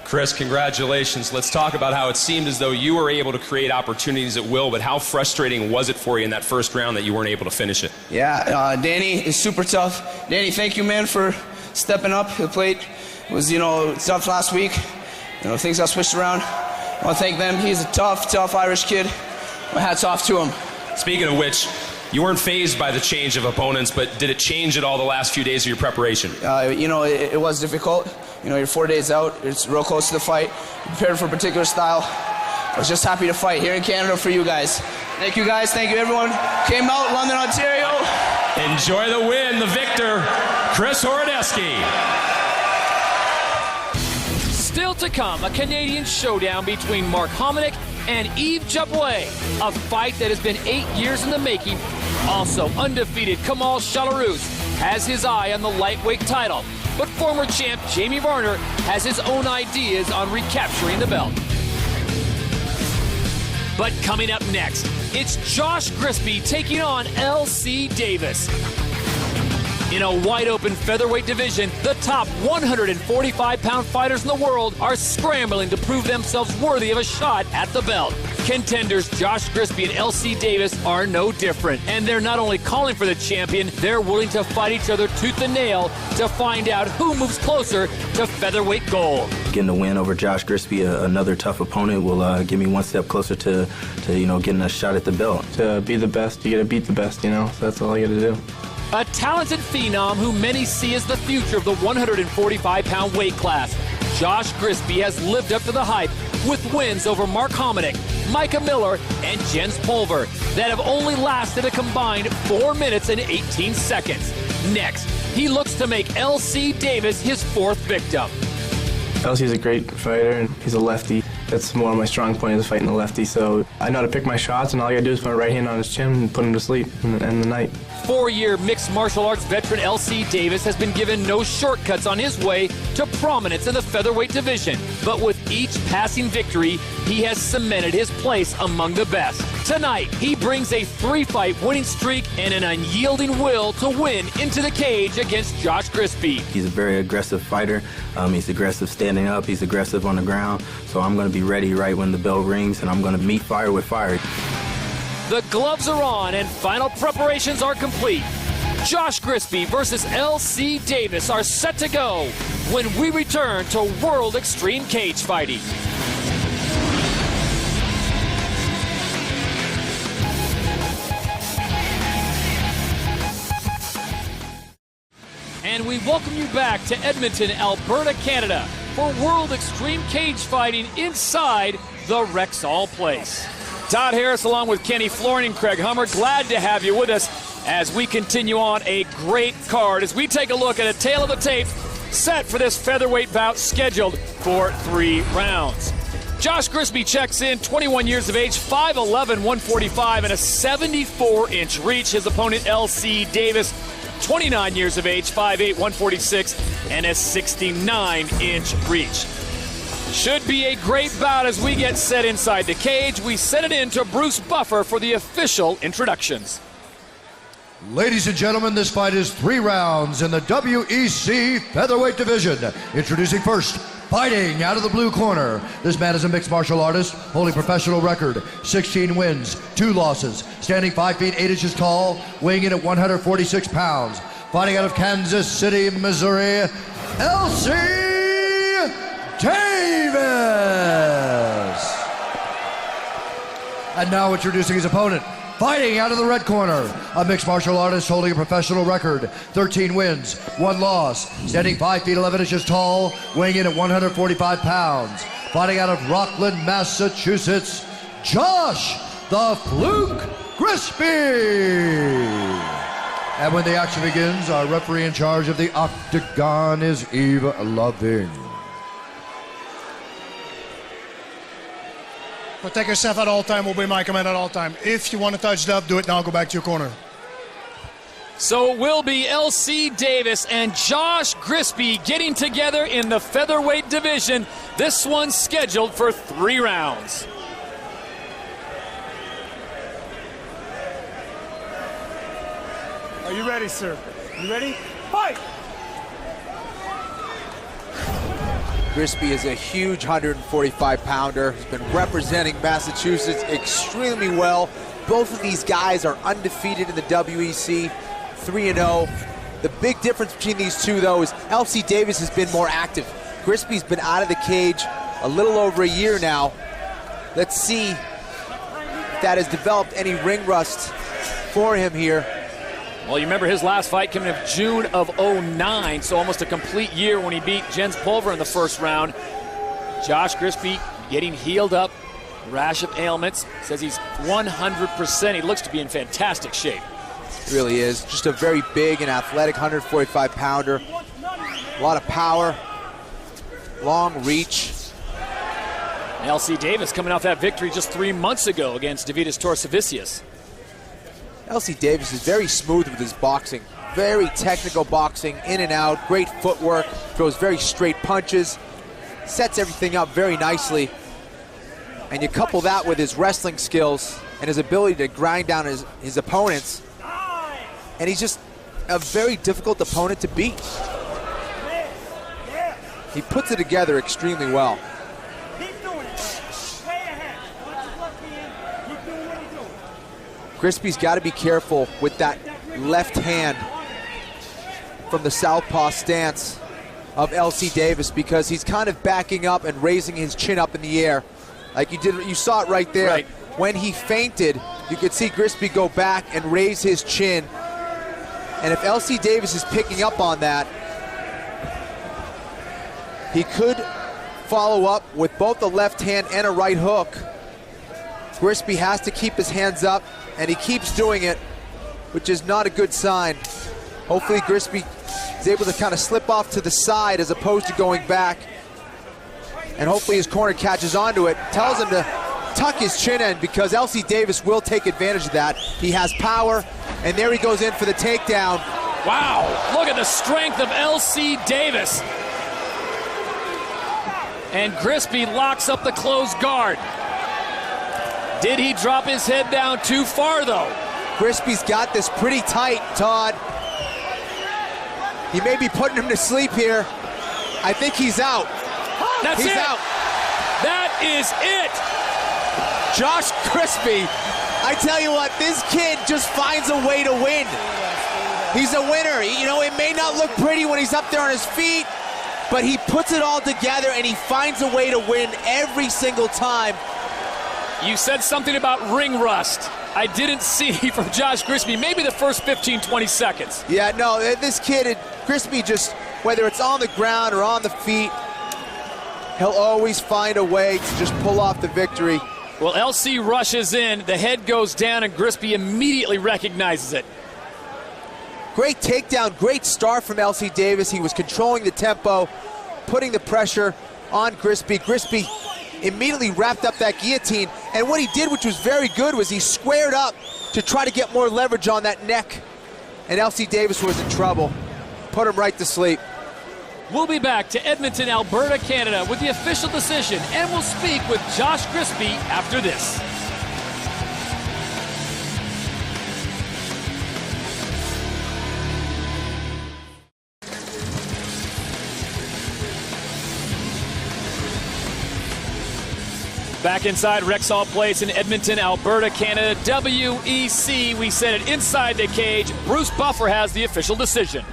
Chris, congratulations. Let's talk about how it seemed as though you were able to create opportunities at will, but how frustrating was it for you in that first round that you weren't able to finish it? Yeah, Danny is super tough. Danny, thank you, man, for stepping up to the plate. It was, tough last week. Things got switched around. I want to thank them. He's a tough Irish kid. My hat's off to him. Speaking of which, you weren't fazed by the change of opponents, but did it change at all the last few days of your preparation? It was difficult. You're 4 days out. It's real close to the fight. Prepared for a particular style. I was just happy to fight here in Canada for you guys. Thank you, guys. Thank you, everyone. Came out, London, Ontario. Enjoy the win. The victor, Chris Horodecki. Still to come, a Canadian showdown between Mark Hominick and Yves Jabouet, a fight that has been 8 years in the making. Also, undefeated Kamal Shalorus has his eye on the lightweight title, but former champ Jamie Varner has his own ideas on recapturing the belt. But coming up next, it's Josh Grispy taking on L.C. Davis. In a wide-open featherweight division, the top 145-pound fighters in the world are scrambling to prove themselves worthy of a shot at the belt. Contenders Josh Grispy and L.C. Davis are no different, and they're not only calling for the champion, they're willing to fight each other tooth and nail to find out who moves closer to featherweight gold. Getting a win over Josh Grispy, another tough opponent, will get me one step closer to getting a shot at the belt. To be the best, you got to beat the best, so that's all you got to do. A talented phenom who many see as the future of the 145-pound weight class. Josh Grispy has lived up to the hype with wins over Mark Hominick, Micah Miller, and Jens Pulver that have only lasted a combined 4 minutes and 18 seconds. Next, he looks to make L.C. Davis his fourth victim. L.C.'s a great fighter, and he's a lefty. That's more of my strong point is fighting a lefty, so I know how to pick my shots, and all I got to do is put my right hand on his chin and put him to sleep and end the night. 4-year mixed martial arts veteran L.C. Davis has been given no shortcuts on his way to prominence in the featherweight division. But with each passing victory, he has cemented his place among the best. Tonight, he brings a 3-fight winning streak and an unyielding will to win into the cage against Josh Grispy. He's a very aggressive fighter. He's aggressive standing up. He's aggressive on the ground. So I'm going to be ready right when the bell rings, and I'm going to meet fire with fire. The gloves are on and final preparations are complete. Josh Grispy versus L.C. Davis are set to go when we return to World Extreme Cage Fighting. And we welcome you back to Edmonton, Alberta, Canada for World Extreme Cage Fighting inside the Rexall Place. Todd Harris along with Kenny Flooring and Craig Hummer. Glad to have you with us as we continue on a great card as we take a look at a tale of the tape set for this featherweight bout scheduled for 3 rounds. Josh Grisby checks in, 21 years of age, 5'11", 145, and a 74-inch reach. His opponent, L.C. Davis, 29 years of age, 5'8", 146, and a 69-inch reach. Should be a great bout as we get set inside the cage. We send it in to Bruce Buffer for the official introductions. Ladies and gentlemen, this fight is 3 rounds in the WEC featherweight division. Introducing first, fighting out of the blue corner. This man is a mixed martial artist, holding professional record, 16 wins, 2 losses, standing 5 feet 8 inches tall, weighing in at 146 pounds. Fighting out of Kansas City, Missouri, L.C. Davis. And now introducing his opponent, fighting out of the red corner, a mixed martial artist holding a professional record, 13 wins, 1 loss, standing 5 feet 11 inches tall, weighing in at 145 pounds. Fighting out of Rockland, Massachusetts, Josh the Fluke Grisby. And when the action begins, our referee in charge of the octagon is Eve Loving. Protect yourself at all time, obey my command at all time. If you want to touch it up, do it now, go back to your corner. So it will be L.C. Davis and Josh Grisby getting together in the featherweight division. This one's scheduled for 3 rounds. Are you ready, sir? You ready? Fight! Grisby is a huge 145-pounder. He's been representing Massachusetts extremely well. Both of these guys are undefeated in the WEC, 3-0. The big difference between these two, though, is L.C. Davis has been more active. Grisby's been out of the cage a little over a year now. Let's see if that has developed any ring rust for him here. Well, you remember his last fight coming in June of '09, so almost a complete year when he beat Jens Pulver in the first round. Josh Grisby getting healed up, rash of ailments, says he's 100%. He looks to be in fantastic shape. He really is. Just a very big and athletic 145-pounder. A lot of power, long reach. L.C. Davis coming off that victory just 3 months ago against Davidas Torsavicius. L.C. Davis is very smooth with his boxing. Very technical boxing, in and out, great footwork, throws very straight punches, sets everything up very nicely. And you couple that with his wrestling skills and his ability to grind down his opponents, and he's just a very difficult opponent to beat. He puts it together extremely well. Grisby's got to be careful with that left hand from the southpaw stance of L.C. Davis, because he's kind of backing up and raising his chin up in the air. Like you saw it right there. Right. When he feinted, you could see Grisby go back and raise his chin. And if L.C. Davis is picking up on that, he could follow up with both a left hand and a right hook. Grisby has to keep his hands up, and he keeps doing it, which is not a good sign. Hopefully Grisby is able to kind of slip off to the side as opposed to going back, and hopefully his corner catches onto it, tells him to tuck his chin in, because L.C. Davis will take advantage of that. He has power, and there he goes in for the takedown. Wow, look at the strength of L.C. Davis. And Grisby locks up the closed guard. Did he drop his head down too far, though? Grisby's got this pretty tight, Todd. He may be putting him to sleep here. I think he's out. He's out. That is it. Josh Grisby, I tell you what, this kid just finds a way to win. He's a winner. You know, it may not look pretty when he's up there on his feet, but he puts it all together and he finds a way to win every single time. You said something about ring rust. I didn't see from Josh Grisby, maybe the first 15, 20 seconds. Yeah, no, this kid, Grisby, just, whether it's on the ground or on the feet, he'll always find a way to just pull off the victory. Well, LC rushes in, the head goes down, and Grispy immediately recognizes it. Great takedown, great start from LC Davis. He was controlling the tempo, putting the pressure on Grispy. Grispy immediately wrapped up that guillotine, and what he did, which was very good, was he squared up to try to get more leverage on that neck, and LC Davis was in trouble. Put him right to sleep. We'll be back to Edmonton, Alberta, Canada with the official decision, and we'll speak with Josh Grispy after this. Back inside Rexall Place in Edmonton, Alberta, Canada, WEC. We said it inside the cage. Bruce Buffer has the official decision.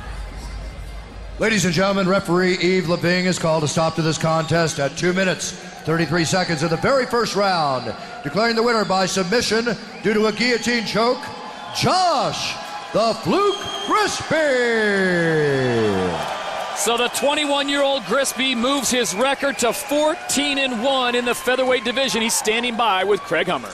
Ladies and gentlemen, referee Yves Leving is called a stop to this contest at 2 minutes, 33 seconds of the very first round, declaring the winner by submission due to a guillotine choke, Josh the Fluke Grispy. So the 21-year-old Grispy moves his record to 14-1 in the featherweight division. He's standing by with Craig Hummer.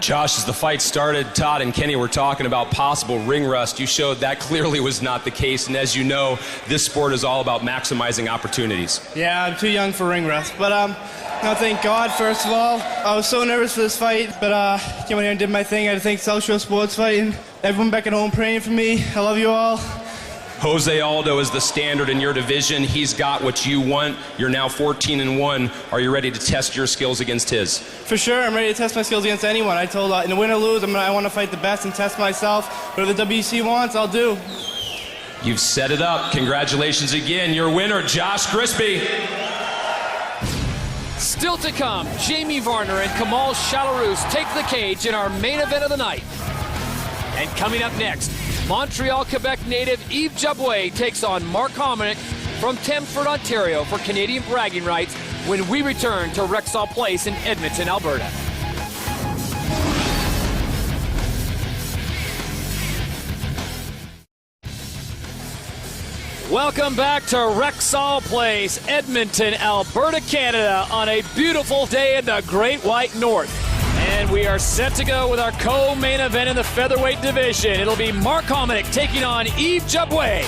Josh, as the fight started, Todd and Kenny were talking about possible ring rust. You showed that clearly was not the case, and as you know, this sport is all about maximizing opportunities. Yeah, I'm too young for ring rust, but thank God, first of all. I was so nervous for this fight, but came out here and did my thing. I had to thank South Shore Sports Fight and everyone back at home praying for me. I love you all. Jose Aldo is the standard in your division. He's got what you want. You're now 14-1. Are you ready to test your skills against his? For sure, I'm ready to test my skills against anyone. I told in the win or lose, I want to fight the best and test myself. Whatever the WEC wants, I'll do. You've set it up. Congratulations again. Your winner, Josh Grispy. Still to come, Jamie Varner and Kamal Shalorus take the cage in our main event of the night. And coming up next, Montreal, Quebec native Yves Jaboué takes on Mark Hominick from Temford, Ontario for Canadian bragging rights when we return to Rexall Place in Edmonton, Alberta. Welcome back to Rexall Place, Edmonton, Alberta, Canada on a beautiful day in the Great White North. And we are set to go with our co-main event in the featherweight division. It'll be Mark Hominick taking on Yves Jaboué.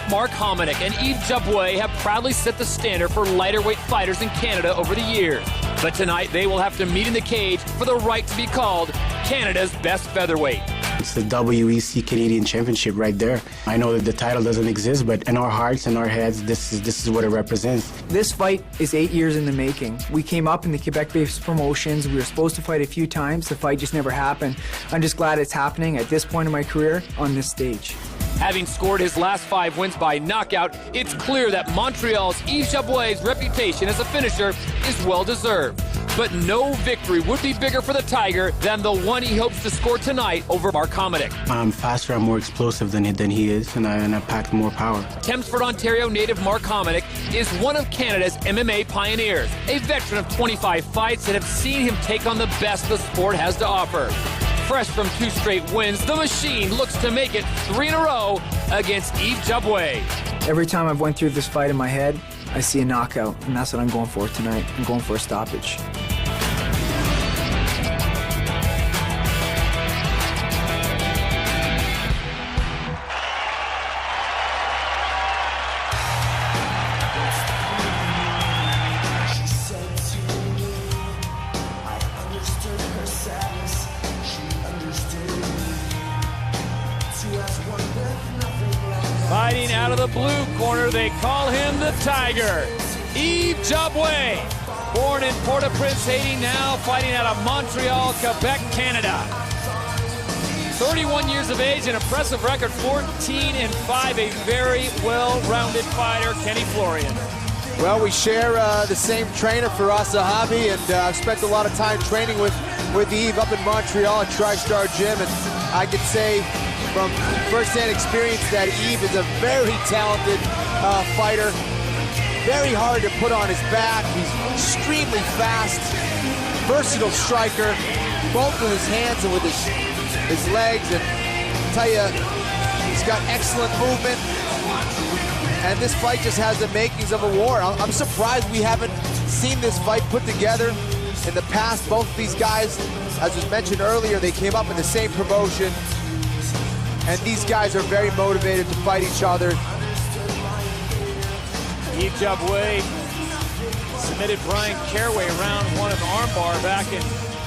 Mark Hominick and Yves Jaboué have proudly set the standard for lighter weight fighters in Canada over the years. But tonight they will have to meet in the cage for the right to be called Canada's best featherweight. It's the WEC Canadian Championship right there. I know that the title doesn't exist, but in our hearts and our heads, this is what it represents. This fight is 8 years in the making. We came up in the Quebec-based promotions. We were supposed to fight a few times. The fight just never happened. I'm just glad it's happening at this point in my career on this stage. Having scored his last 5 wins by knockout, it's clear that Montreal's Yves Jaboué's reputation as a finisher is well-deserved. But no victory would be bigger for the Tiger than the one he hopes to score tonight over Mark Hominick. I'm faster, I'm more explosive than he is, and I pack more power. Temford, Ontario native Mark Hominick is one of Canada's MMA pioneers, a veteran of 25 fights that have seen him take on the best the sport has to offer. Fresh from 2 straight wins, the machine looks to make it 3 in a row against Yves Jaboué. Every time I've went through this fight in my head, I see a knockout, and that's what I'm going for tonight. I'm going for a stoppage. Fighting out of the blue corner, they call him the Tiger, Yves Jaboué. Born in Port-au-Prince, Haiti, now fighting out of Montreal, Quebec, Canada. 31 years of age, an impressive record, 14-5, a very well-rounded fighter, Kenny Florian. Well, we share the same trainer for Asahabi, and I've spent a lot of time training with Yves up in Montreal at TriStar Gym, and I can say from first-hand experience that Yves is a very talented fighter, very hard to put on his back. He's extremely fast, versatile striker, both with his hands and with his legs, and I'll tell you, he's got excellent movement. And this fight just has the makings of a war. I'm surprised we haven't seen this fight put together In the past, both of these guys, as was mentioned earlier, they came up in the same promotion. And these guys are very motivated to fight each other. Yves Jaboué submitted Brian Caraway round one of the armbar back in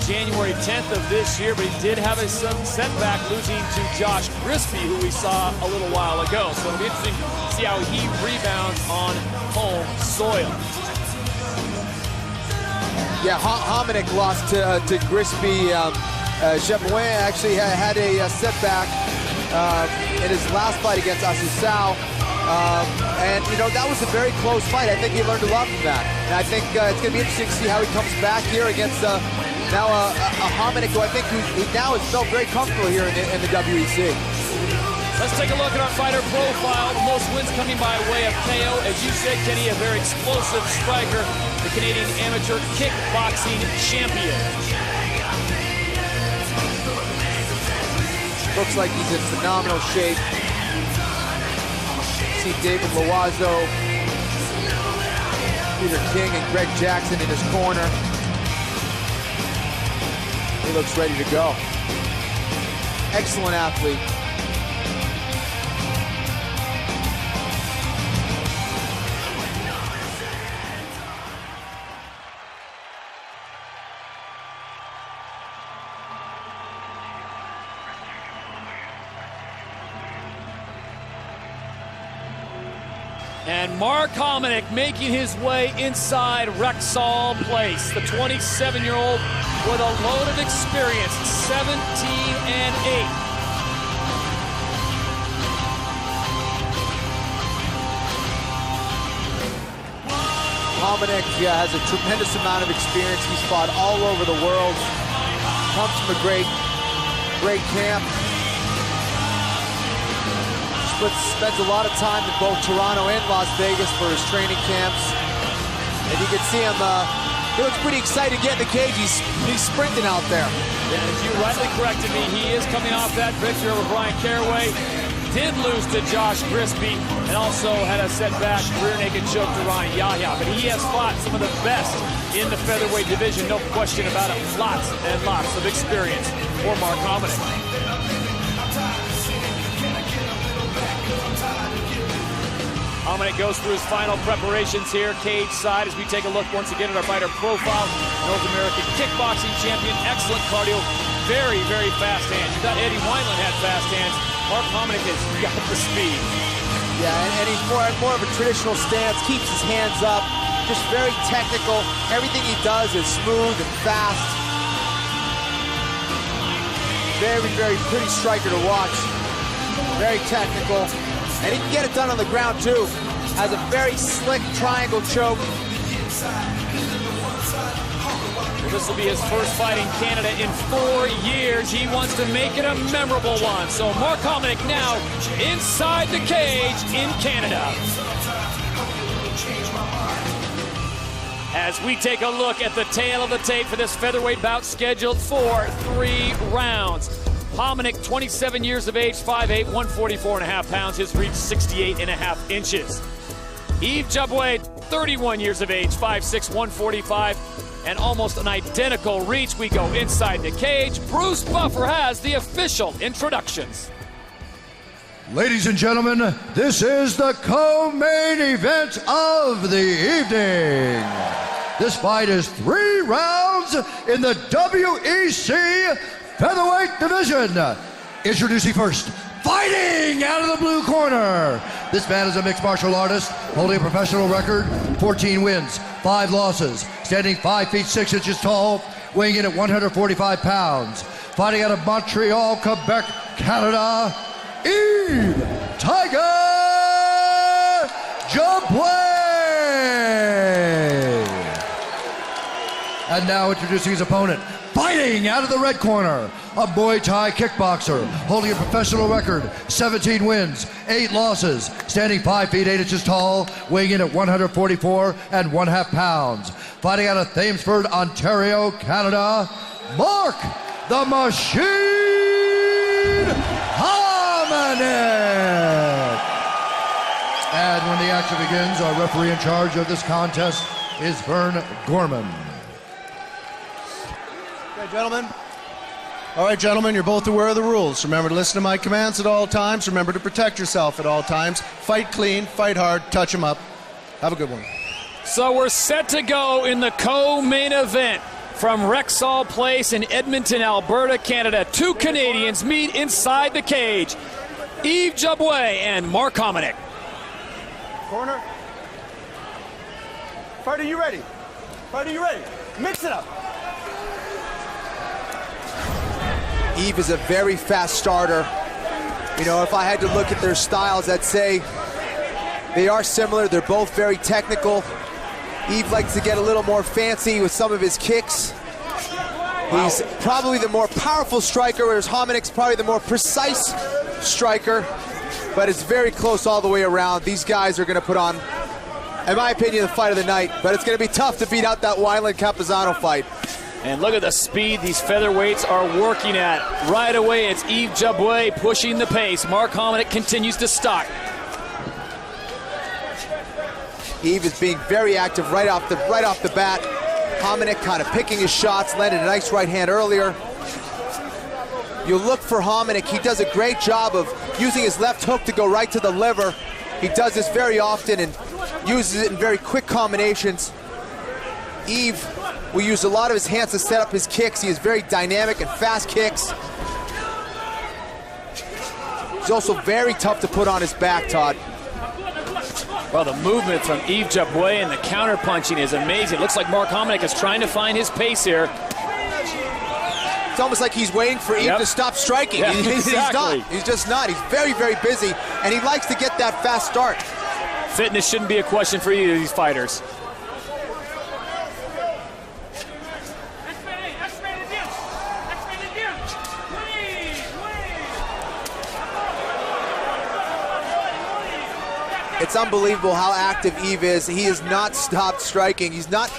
January 10th of this year, but he did have a setback losing to Josh Grisby, who we saw a little while ago. So it'll be interesting to see how he rebounds on home soil. Yeah, Hominick lost to Grisby. Jaboué actually had a setback in his last fight against Asusao. And, you know, that was a very close fight. I think he learned a lot from that. And I think it's going to be interesting to see how he comes back here against now a Hominick, who I think who now has felt very comfortable here in the WEC. Let's take a look at our fighter profile. The most wins coming by way of KO. As you said, Kenny, a very explosive striker, the Canadian amateur kickboxing champion. Looks like he's in phenomenal shape. See David Loazo, Peter King, and Greg Jackson in his corner. He looks ready to go. Excellent athlete. And Mark Hominick making his way inside Rexall Place. The 27-year-old with a load of experience, 17-8. Hominick has a tremendous amount of experience. He's fought all over the world. Comes from a great camp. Spends a lot of time in both Toronto and Las Vegas for his training camps. And you can see him, he looks pretty excited to get in the cage. He's sprinting out there. And as you rightly corrected me, he is coming off that victory over Brian Caraway. Did lose to Josh Grisby and also had a setback rear naked choke to Ryan Yahya. But he has fought some of the best in the featherweight division, no question about it. Lots and lots of experience for Mark Hominick. Hominick goes through his final preparations here, cage side, as we take a look once again at our fighter profile. North American kickboxing champion, excellent cardio, very, very fast hands. You thought Eddie Wineland had fast hands. Mark Hominick has got the speed. Yeah, and he's more of a traditional stance, keeps his hands up, just very technical. Everything he does is smooth and fast. Very, very pretty striker to watch. Very technical. And he can get it done on the ground too. Has a very slick triangle choke. Well, this will be his first fight in Canada in 4 years. He wants to make it a memorable one. So Mark Hominick now inside the cage in Canada. As we take a look at the tail of the tape for this featherweight bout scheduled for 3 rounds. Hominick, 27 years of age, 5'8", 144.5 pounds. His reach, 68.5 inches. Yves Jaboué, 31 years of age, 5'6", 145, and almost an identical reach. We go inside the cage. Bruce Buffer has the official introductions. Ladies and gentlemen, this is the co-main event of the evening. This fight is 3 rounds in the WEC featherweight division. Introducing first, fighting out of the blue corner. This man is a mixed martial artist, holding a professional record, 14 wins, 5 losses, standing 5 feet 6 inches tall, weighing in at 145 pounds. Fighting out of Montreal, Quebec, Canada, Yves Tiger Jaboué. And now introducing his opponent, fighting out of the red corner, a Muay Thai kickboxer, holding a professional record, 17 wins, 8 losses, standing 5 feet 8 inches tall, weighing in at 144.5 pounds. Fighting out of Thamesford, Ontario, Canada, Mark the Machine Hominick. And when the action begins, our referee in charge of this contest is Vern Gorman. All right, gentlemen, you're both aware of the rules. Remember to listen to my commands at all times. Remember to protect yourself at all times. Fight clean, fight hard, touch them up. Have a good one. So we're set to go in the co-main event from Rexall Place in Edmonton, Alberta, Canada. Two Canadians meet inside the cage. Yves Jaboué and Mark Hominick. Corner. Fighter, you ready? Fighter, you ready? Mix it up. Yves is a very fast starter. You know, if I had to look at their styles, I'd say they are similar. They're both very technical. Yves likes to get a little more fancy with some of his kicks. He's probably the more powerful striker, whereas Hominick's probably the more precise striker. But it's very close all the way around. These guys are going to put on, in my opinion, the fight of the night. But it's going to be tough to beat out that Wineland-Campuzano fight. And look at the speed these featherweights are working at. Right away, it's Yves Jaboué pushing the pace. Mark Hominick continues to stalk. Yves is being very active right off the bat. Hominick kind of picking his shots, landed a nice right hand earlier. You look for Hominick. He does a great job of using his left hook to go right to the liver. He does this very often and uses it in very quick combinations. Yves will use a lot of his hands to set up his kicks. He is very dynamic and fast kicks. He's also very tough to put on his back, Todd. Well, the movement from Yves Jaboué and the counter-punching is amazing. It looks like Mark Hominick is trying to find his pace here. It's almost like he's waiting for Yves to stop striking. Yeah, He's not. He's just not. He's very, very busy, and he likes to get that fast start. Fitness shouldn't be a question for either of these fighters. It's unbelievable how active Yves is. He has not stopped striking. He's not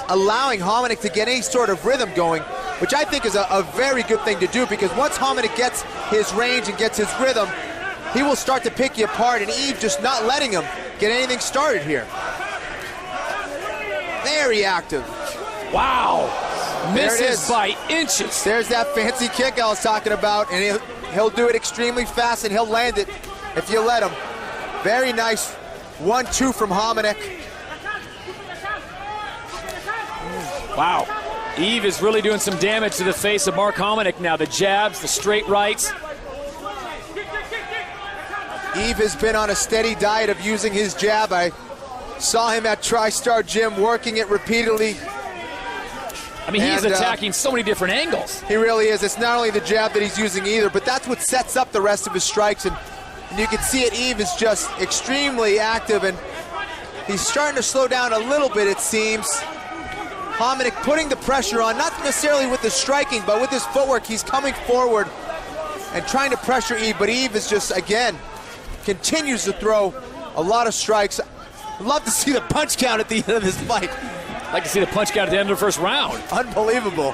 allowing Hominick to get any sort of rhythm going, which I think is a very good thing to do, because once Hominick gets his range and gets his rhythm, he will start to pick you apart, and Yves just not letting him get anything started here. Very active. Wow. Misses by inches. There's that fancy kick I was talking about, and he'll do it extremely fast, and he'll land it if you let him. Very nice 1-2 from Hominick. Wow. Yves is really doing some damage to the face of Mark Hominick now. The jabs, the straight rights. Yves has been on a steady diet of using his jab. I saw him at TriStar Gym working it repeatedly. I mean, he's attacking so many different angles. He really is. It's not only the jab that he's using either, but that's what sets up the rest of his strikes. And you can see it, Yves is just extremely active, and he's starting to slow down a little bit, it seems. Hominick putting the pressure on, not necessarily with the striking, but with his footwork. He's coming forward and trying to pressure Yves, but Yves is just, again, continues to throw a lot of strikes. I'd love to see the punch count at the end of this fight. I'd like to see the punch count at the end of the first round. Unbelievable.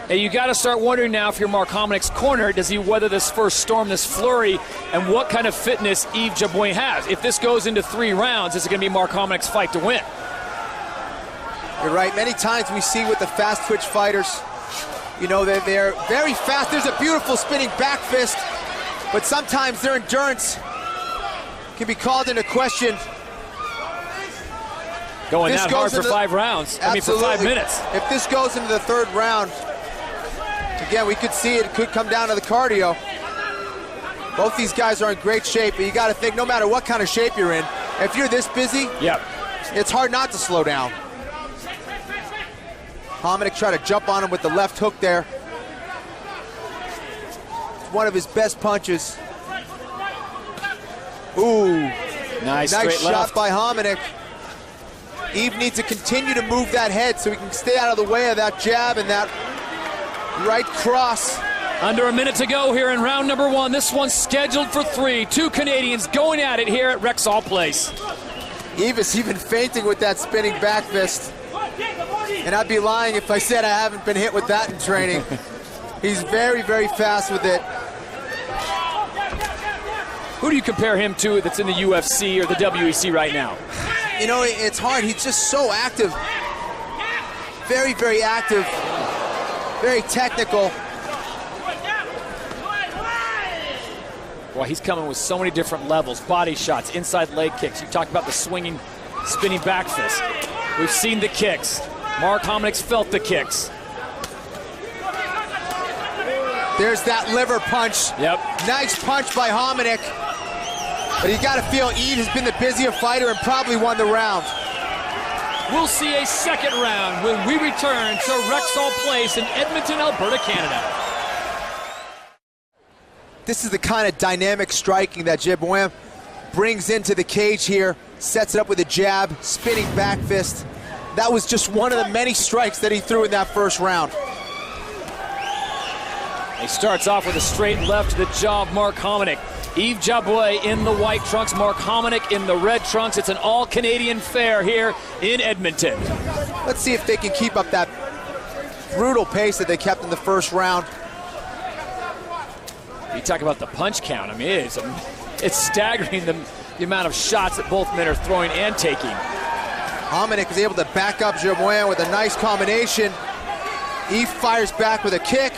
Hey, you got to start wondering now, if you're Mark Hominick's corner, does he weather this first storm, this flurry, and what kind of fitness Yves Jaboué has? If this goes into 3 rounds, this is going to be Mark Hominick's fight to win. You're right. Many times we see with the fast twitch fighters, you know, they're very fast. There's a beautiful spinning back fist, but sometimes their endurance can be called into question. Going that hard for 5 rounds. I mean, for 5 minutes. If this goes into the 3rd round, again, we could see it could come down to the cardio. Both these guys are in great shape, but you got to think, no matter what kind of shape you're in, if you're this busy, it's hard not to slow down. Hominick tried to jump on him with the left hook there. It's one of his best punches. Ooh, nice shot left by Hominick. Yves needs to continue to move that head so he can stay out of the way of that jab and that right cross. Under a minute to go here in round number 1. This one's scheduled for 3. 2 Canadians going at it here at Rexall Place. Yves is even fainting with that spinning back fist. And I'd be lying if I said I haven't been hit with that in training. He's very, very fast with it. Who do you compare him to that's in the UFC or the WEC right now? You know, it's hard. He's just so active. Very, very active. very technical. Well, he's coming with so many different levels, body shots, inside leg kicks. You talked about the swinging, spinning back fist. We've seen the kicks. Mark Hominik's felt the kicks. There's that liver punch. Yep. Nice punch by Hominik. But you got to feel Eve has been the busier fighter and probably won the round. We'll see a second round when we return to Rexall Place in Edmonton, Alberta, Canada. This is the kind of dynamic striking that Jabouin brings into the cage here. Sets it up with a jab, spinning back fist. That was just one of the many strikes that he threw in that first round. He starts off with a straight left to the jaw of Mark Hominik. Yves Jabouin in the white trunks, Mark Hominik in the red trunks. It's an all-Canadian fair here in Edmonton. Let's see if they can keep up that brutal pace that they kept in the first round. You talk about the punch count. I mean, it's staggering the amount of shots that both men are throwing and taking. Hominik is able to back up Jabouin with a nice combination. Yves fires back with a kick.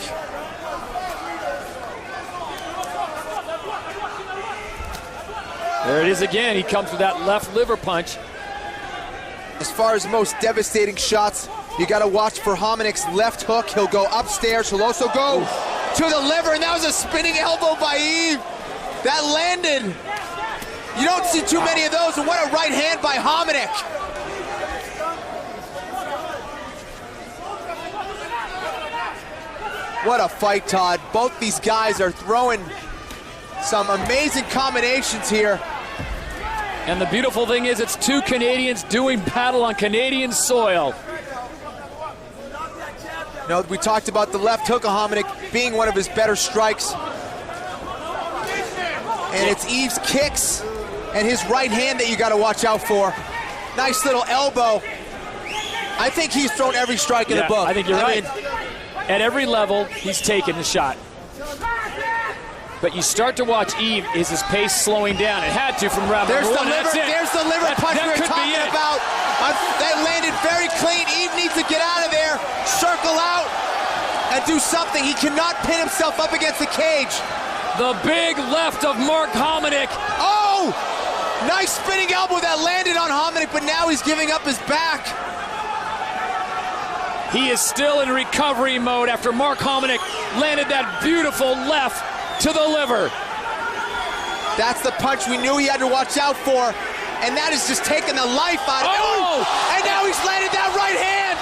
There it is again. He comes with that left liver punch. As far as the most devastating shots, you got to watch for Hominik's left hook. He'll go upstairs. He'll also go to the liver, and that was a spinning elbow by Yves. That landed. You don't see too many of those, and what a right hand by Hominik. What a fight, Todd. Both these guys are throwing some amazing combinations here. And the beautiful thing is it's two Canadians doing battle on Canadian soil. You know, we talked about the left hook of Hominik being one of his better strikes. And it's Yves' kicks and his right hand that you got to watch out for. Nice little elbow. I think he's thrown every strike in the book. I think you're right. At every level, he's taken the shot. But you start to watch Yves, is his pace slowing down? It had to from round number one. There's the liver punch we were talking about. That landed very clean. Yves needs to get out of there, circle out, and do something. He cannot pin himself up against the cage. The big left of Mark Hominik. Oh! Nice spinning elbow that landed on Hominik, but now he's giving up his back. He is still in recovery mode after Mark Hominik landed that beautiful left to the liver. That's the punch we knew he had to watch out for, and that is just taking the life out of him. Oh! And now he's landed that right hand.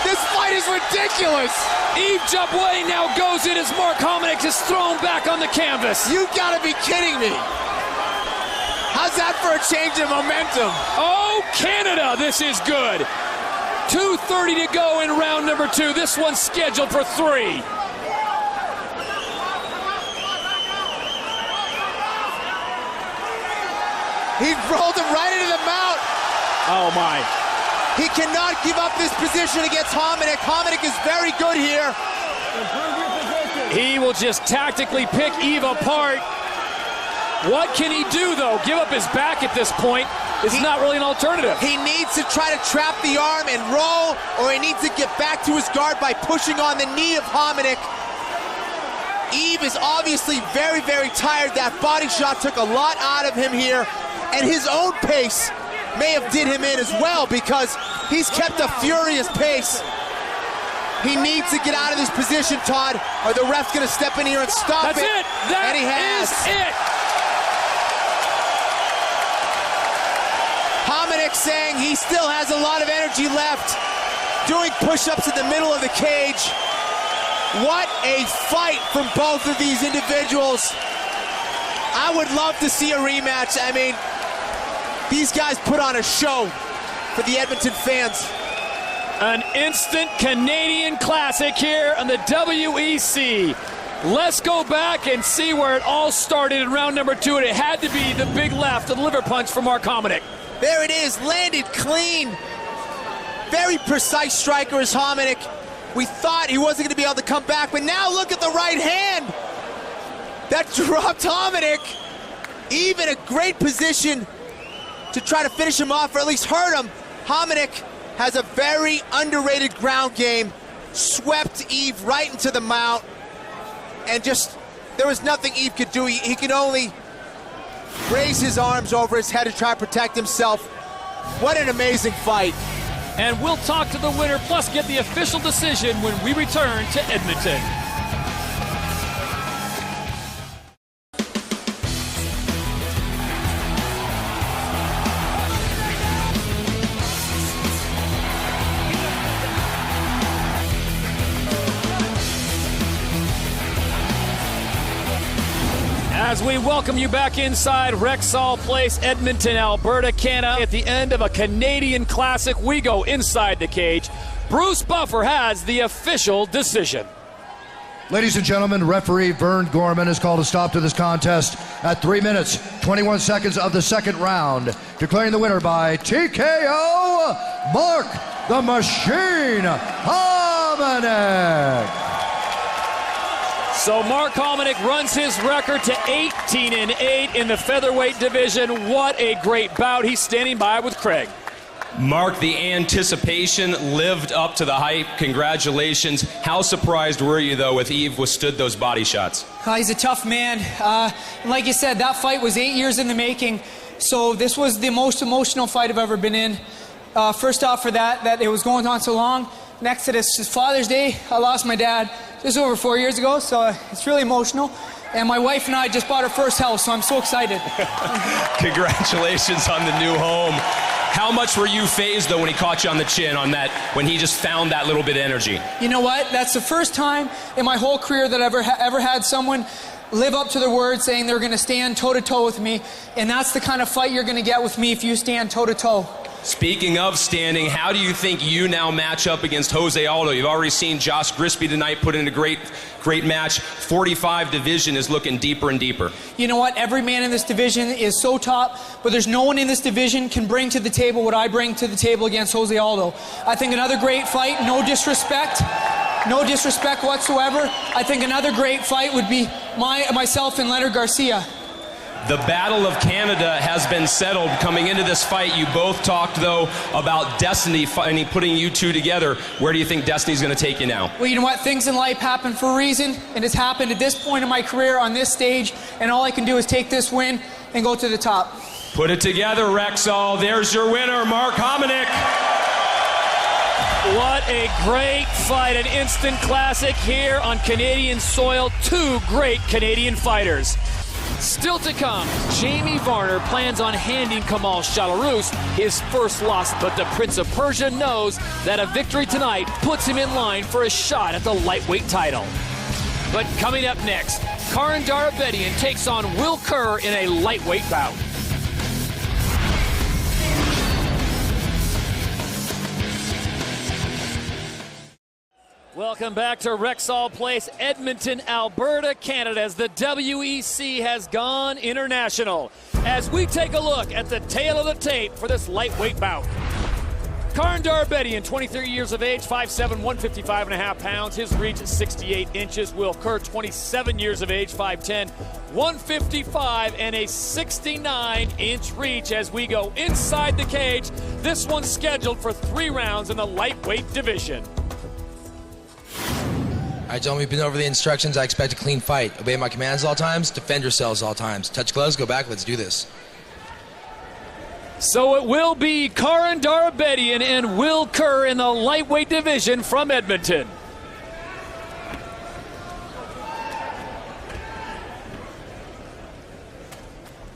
This fight is ridiculous. Yves Jabouin now goes in as Mark Hominik is thrown back on the canvas. You gotta be kidding me. How's that for a change of momentum? Oh, Canada, this is good. 2:30 to go in round number two. This one's scheduled for 3. He rolled him right into the mount. Oh, my. He cannot give up this position against Hominik. Hominik is very good here. He will just tactically pick Yves apart. What can he do, though? Give up his back at this point. It's not really an alternative. He needs to try to trap the arm and roll, or he needs to get back to his guard by pushing on the knee of Hominik. Yves is obviously very, very tired. That body shot took a lot out of him here, and his own pace may have did him in as well because he's kept a furious pace. He needs to get out of this position, Todd, or the ref's going to step in here and stop That's it. That and he has. is it. Hominik saying he still has a lot of energy left, doing push-ups in the middle of the cage. What a fight from both of these individuals. I would love to see a rematch. I mean, these guys put on a show for the Edmonton fans. An instant Canadian classic here on the WEC. Let's go back and see where it all started in round number two, and it had to be the big left, the liver punch for Mark Hominik. There it is, landed clean. Very precise striker is Hominik. We thought he wasn't going to be able to come back, but now look at the right hand. That dropped Hominik. Even a great position to try to finish him off, or at least hurt him. Hominik has a very underrated ground game. swept Yves right into the mount, and just, there was nothing Yves could do. He could only raise his arms over his head to try to protect himself. What an amazing fight. And we'll talk to the winner, plus get the official decision when we return to Edmonton. As we welcome you back inside Rexall Place, Edmonton, Alberta, Canada. At the end of a Canadian classic, we go inside the cage. Bruce Buffer has the official decision. Ladies and gentlemen, referee Vern Gorman has called a stop to this contest at 3 minutes, 21 seconds of the second round, declaring the winner by TKO, Mark the Machine Hominick. So Mark Hominick runs his record to 18-8 in the featherweight division. What a great bout. He's standing by with Craig. Mark, the anticipation lived up to the hype. Congratulations. How surprised were you, though, with Yves withstood those body shots? He's a tough man. Like you said, that fight was 8 years in the making. So this was the most emotional fight I've ever been in. First off, for that it was going on so long. Next to this is Father's Day. I lost my dad just over 4 years ago, so it's really emotional. And my wife and I just bought our first house, so I'm so excited. Congratulations on the new home. How much were you fazed, though, when he caught you on the chin on that, when he just found that little bit of energy? You know what? That's the first time in my whole career that I've ever had someone live up to their word, saying they're going to stand toe-to-toe with me. And that's the kind of fight you're going to get with me if you stand toe-to-toe. Speaking of standing, how do you think you now match up against Jose Aldo? You've already seen Josh Grisby tonight put in a great match. 45 division is looking deeper and deeper. You know what? Every man in this division is so top, but there's no one in this division can bring to the table what I bring to the table against Jose Aldo. I think another great fight, no disrespect whatsoever. I think another great fight would be myself and Leonard Garcia. The Battle of Canada has been settled coming into this fight. You both talked, though, about Destiny putting you two together. Where do you think Destiny's going to take you now? Well, you know what? Things in life happen for a reason, and it's happened at this point in my career on this stage, and all I can do is take this win and go to the top. Put it together, Rexall. There's your winner, Mark Hominick. What a great fight, an instant classic here on Canadian soil. Two great Canadian fighters. Still to come, Jamie Varner plans on handing Kamal Shalorus his first loss, but the Prince of Persia knows that a victory tonight puts him in line for a shot at the lightweight title. But coming up next, Karan Darabedian takes on Will Kerr in a lightweight bout. Welcome back to Rexall Place, Edmonton, Alberta, Canada, as the WEC has gone international. As we take a look at the tail of the tape for this lightweight bout. Karan Darabedian, 23 years of age, 5'7", 155.5 pounds. His reach is 68 inches. Will Kerr, 27 years of age, 5'10", 155, and a 69-inch reach as we go inside the cage. This one's scheduled for 3 rounds in the lightweight division. All right, gentlemen, we've been over the instructions. I expect a clean fight. Obey my commands at all times. Defend yourselves at all times. Touch gloves, go back. Let's do this. So it will be Karan Darabedian and Will Kerr in the lightweight division from Edmonton.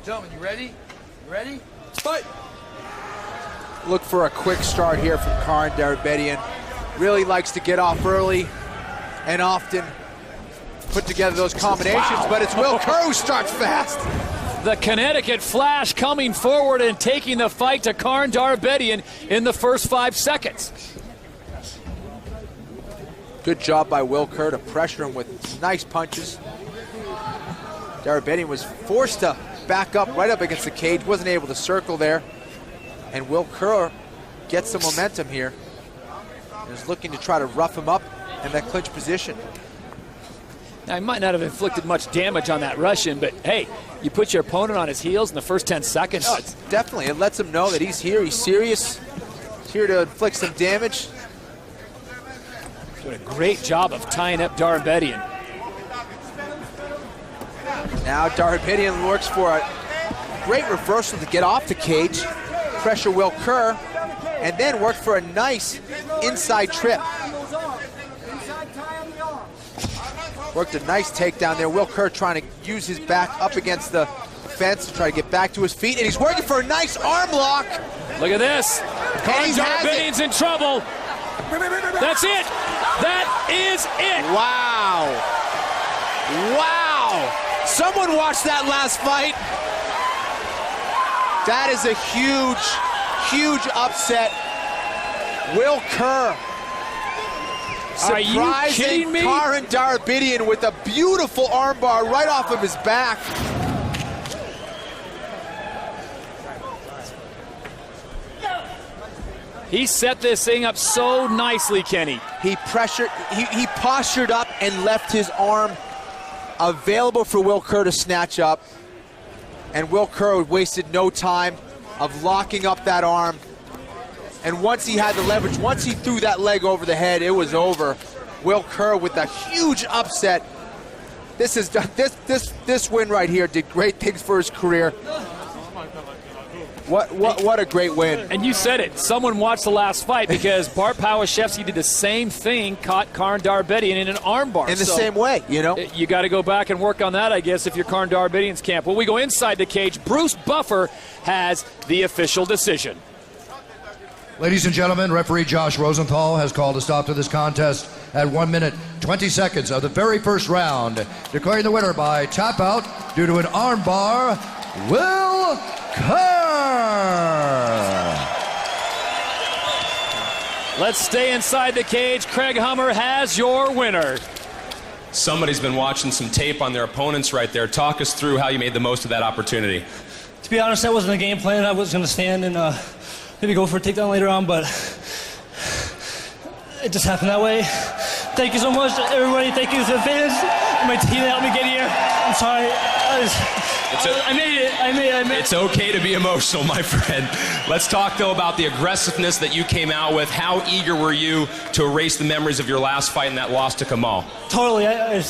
Gentlemen, you ready? You ready? Fight! Look for a quick start here from Karan Darabedian. Really likes to get off early and often put together those combinations, but it's Will Kerr who starts fast. The Connecticut Flash coming forward and taking the fight to Karan Darabedian in the first 5 seconds. Good job by Will Kerr to pressure him with nice punches. Darabedian was forced to back up right up against the cage, wasn't able to circle there. And Will Kerr gets some momentum here. He's looking to try to rough him up in that clinch position. Now, he might not have inflicted much damage on that Russian, but hey, you put your opponent on his heels in the first 10 seconds. Oh, definitely. It lets him know that he's here, he's serious. He's here to inflict some damage. Doing a great job of tying up Darabedian. Now Darabedian works for a great reversal to get off the cage, pressure Will Kerr, and then work for a nice inside trip. Worked a nice takedown there. Will Kerr trying to use his back up against the fence to try to get back to his feet, and he's working for a nice arm lock. Look at this. Darabedian's in trouble. That's it. That is it. Wow. Wow. Someone watched that last fight. That is a huge, huge upset. Will Kerr surprising Karan Darabedian with a beautiful armbar right off of his back. He set this thing up so nicely, Kenny. He postured up and left his arm available for Will Kerr to snatch up. And Will Kerr wasted no time of locking up that arm. And once he had the leverage, once he threw that leg over the head, it was over. Will Kerr with a huge upset. This win right here did great things for his career. What a great win. And you said it. Someone watched the last fight because Bart Pawaszewski did the same thing, caught Karan Darabedian in an armbar. In the same way, you know. You got to go back and work on that, I guess, if you're Karan Darabedian's camp. When we go inside the cage, Bruce Buffer has the official decision. Ladies and gentlemen, referee Josh Rosenthal has called a stop to this contest at 1 minute, 20 seconds of the very first round, declaring the winner by tap out due to an armbar, Will Kerr. Let's stay inside the cage. Craig Hummer has your winner. Somebody's been watching some tape on their opponents right there. Talk us through how you made the most of that opportunity. To be honest, that wasn't a game plan. I was going to stand and maybe go for a takedown later on, but it just happened that way. Thank you so much, everybody. Thank you to the fans and my team that helped me get here. I'm sorry. I made it. It's okay to be emotional, my friend. Let's talk, though, about the aggressiveness that you came out with. How eager were you to erase the memories of your last fight and that loss to Kamal? Totally. I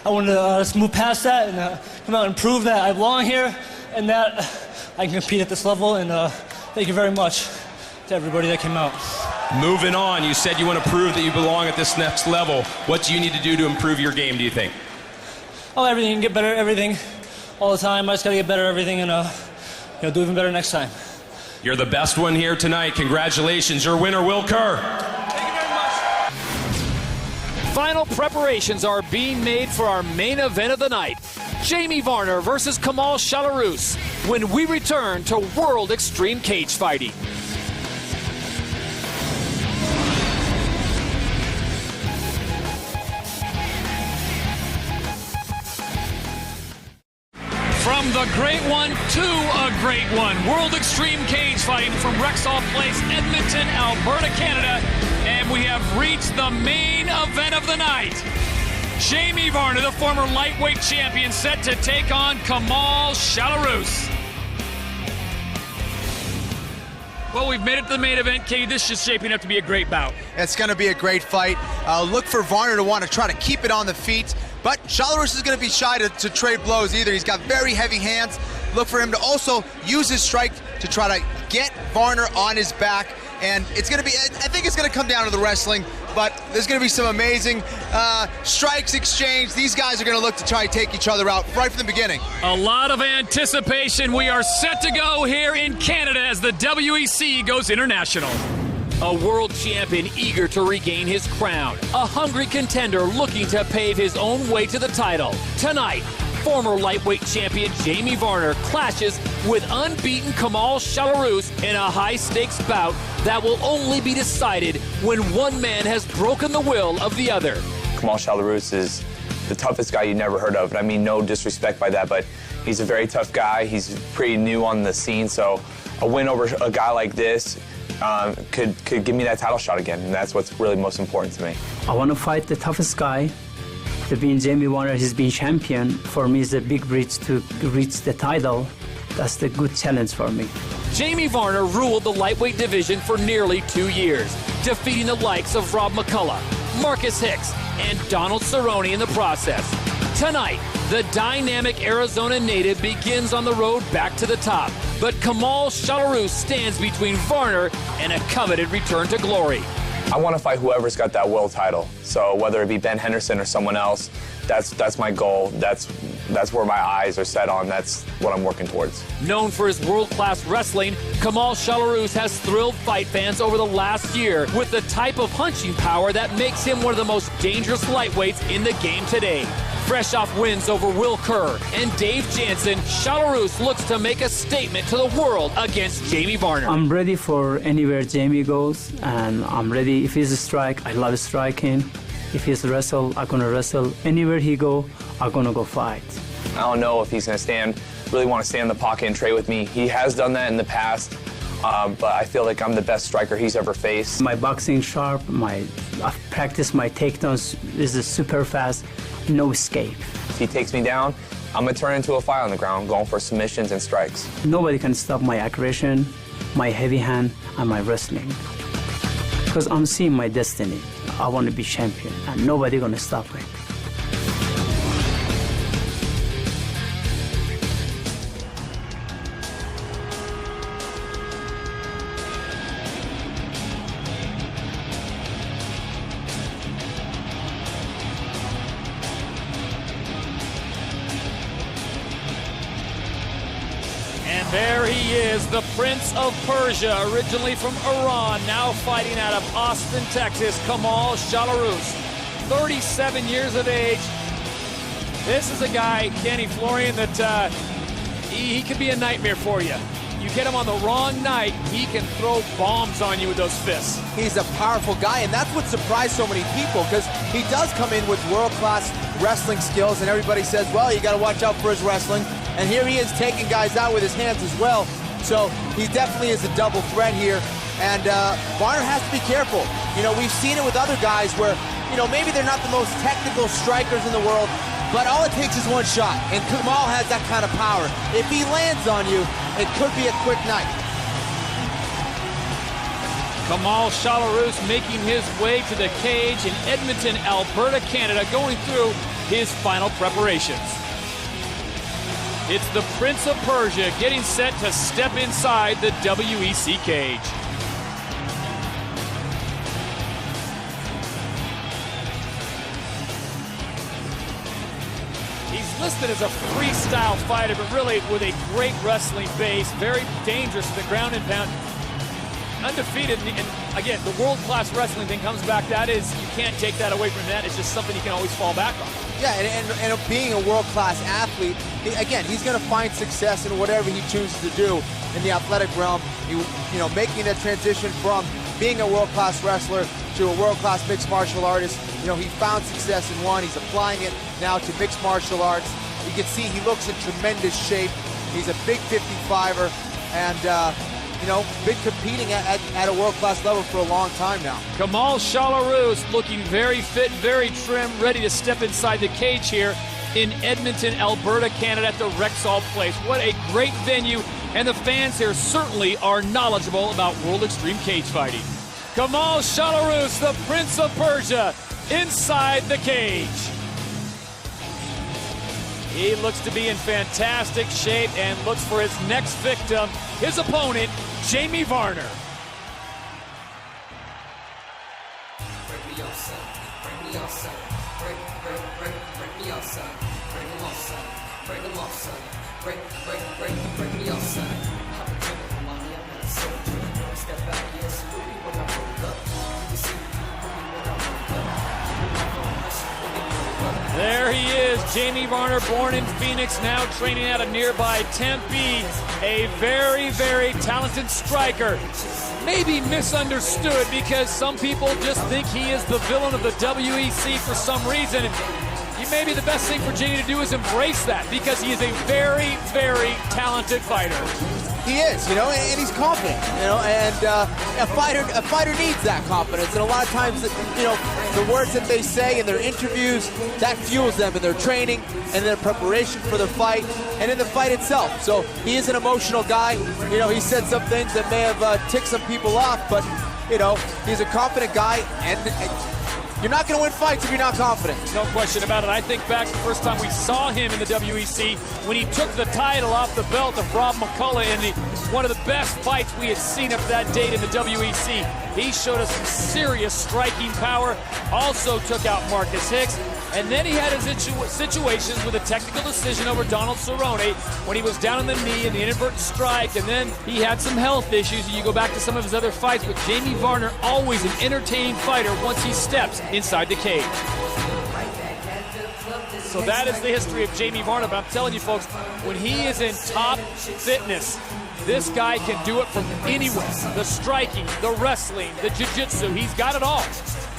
wanted to just move past that and come out and prove that I belong here and that I can compete at this level. And thank you very much to everybody that came out. Moving on, you said you want to prove that you belong at this next level. What do you need to do to improve your game, do you think? Oh, everything, get better at everything all the time. I just got to get better at everything and do even better next time. You're the best one here tonight. Congratulations. Your winner, Will Kerr. Thank you very much. Final preparations are being made for our main event of the night. Jamie Varner versus Kamal Shalorus when we return to World Extreme Cage Fighting. From the great one to a great one. World Extreme Cage Fighting from Rexall Place, Edmonton, Alberta, Canada. And we have reached the main event of the night. Jamie Varner, the former lightweight champion, set to take on Kamal Shalorus. Well, we've made it to the main event, Katie. This is shaping up to be a great bout. It's going to be a great fight. Look for Varner to want to try to keep it on the feet, but Shalorus is going to be shy to trade blows either. He's got very heavy hands. Look for him to also use his strike to try to get Varner on his back. And it's going to be, I think it's going to come down to the wrestling, but there's going to be some amazing strikes exchanged. These guys are going to look to try to take each other out right from the beginning. A lot of anticipation. We are set to go here in Canada as the WEC goes international. A world champion eager to regain his crown. A hungry contender looking to pave his own way to the title. Tonight, former lightweight champion Jamie Varner clashes with unbeaten Kamal Shalorus in a high-stakes bout that will only be decided when one man has broken the will of the other. Kamal Shalorus is the toughest guy you never heard of. I mean, no disrespect by that, but he's a very tough guy. He's pretty new on the scene, so a win over a guy like this could give me that title shot again, and that's what's really most important to me. I want to fight the toughest guy. To be in Jamie Varner, he's been champion. For me, it's a big bridge to reach the title. That's the good challenge for me. Jamie Varner ruled the lightweight division for nearly 2 years, defeating the likes of Rob McCullough, Marcus Hicks, and Donald Cerrone in the process. Tonight, the dynamic Arizona native begins on the road back to the top, but Kamal Shalorus stands between Varner and a coveted return to glory. I want to fight whoever's got that world title. So whether it be Ben Henderson or someone else, that's my goal. That's where my eyes are set on. That's what I'm working towards. Known for his world-class wrestling, Kamal Shalorus has thrilled fight fans over the last year with the type of punching power that makes him one of the most dangerous lightweights in the game today. Fresh off wins over Will Kerr and Dave Jansen, Shalorus looks to make a statement to the world against Jamie Varner. I'm ready for anywhere Jamie goes, and I'm ready. If he's a strike, I love striking. If he's a wrestle, I'm gonna wrestle. Anywhere he go, I'm gonna go fight. I don't know if he's gonna really want to stand in the pocket and trade with me. He has done that in the past, but I feel like I'm the best striker he's ever faced. My boxing sharp, I've practiced my takedowns is super fast, no escape. If he takes me down, I'm gonna turn into a fight on the ground, going for submissions and strikes. Nobody can stop my aggression, my heavy hand, and my wrestling. Because I'm seeing my destiny. I want to be champion, and nobody gonna stop me. And there he is, the Prince of Persia, originally from Iran, now fighting out of Austin, Texas, Kamal Shalorus, 37 years of age. This is a guy, Kenny Florian, that he could be a nightmare for you. You get him on the wrong night, he can throw bombs on you with those fists. He's a powerful guy, and that's what surprised so many people, because he does come in with world-class wrestling skills, and everybody says, well, you got to watch out for his wrestling. And here he is taking guys out with his hands as well. So he definitely is a double threat here. And Varner has to be careful. You know, we've seen it with other guys where, you know, maybe they're not the most technical strikers in the world, but all it takes is one shot. And Kamal has that kind of power. If he lands on you, it could be a quick night. Kamal Shalorus making his way to the cage in Edmonton, Alberta, Canada, going through his final preparations. It's the Prince of Persia getting set to step inside the WEC cage. He's listed as a freestyle fighter, but really with a great wrestling base, very dangerous to the ground and pound. Undefeated, and again, the world-class wrestling thing comes back. That is, you can't take that away from that. It's just something you can always fall back on. Yeah, and being a world-class athlete, again, he's going to find success in whatever he chooses to do in the athletic realm. You know, making that transition from being a world-class wrestler to a world-class mixed martial artist. You know, he found success in one. He's applying it now to mixed martial arts. You can see he looks in tremendous shape. He's a big 55er, and you know, been competing at a world-class level for a long time now. Kamal Shalorus looking very fit, very trim, ready to step inside the cage here in Edmonton, Alberta, Canada at the Rexall Place. What a great venue, and the fans here certainly are knowledgeable about World Extreme Cage Fighting. Kamal Shalorus, the Prince of Persia, inside the cage. He looks to be in fantastic shape and looks for his next victim, his opponent, Jamie Varner. There he is, Jamie Varner, born in Phoenix, now training out of nearby Tempe. A very, very talented striker. Maybe misunderstood because some people just think he is the villain of the WEC for some reason. Maybe the best thing for Jamie to do is embrace that because he is a very, very talented fighter. He is, you know, and he's confident, you know, and a fighter needs that confidence. And a lot of times, you know, the words that they say in their interviews, that fuels them in their training and their preparation for the fight and in the fight itself. So he is an emotional guy. You know, he said some things that may have ticked some people off, but, you know, he's a confident guy, and You're not going to win fights if you're not confident. No question about it. I think back to the first time we saw him in the WEC when he took the title off the belt of Rob McCullough in one of the best fights we had seen up to that date in the WEC. He showed us some serious striking power, also took out Marcus Hicks, and then he had his situations with a technical decision over Donald Cerrone when he was down on the knee in the inadvertent strike, and then he had some health issues. You go back to some of his other fights, but Jamie Varner, always an entertaining fighter once he steps inside the cage. So that is the history of Jamie Varner, but I'm telling you folks, when he is in top fitness, this guy can do it from anywhere. The striking, the wrestling, the jiu-jitsu, he's got it all.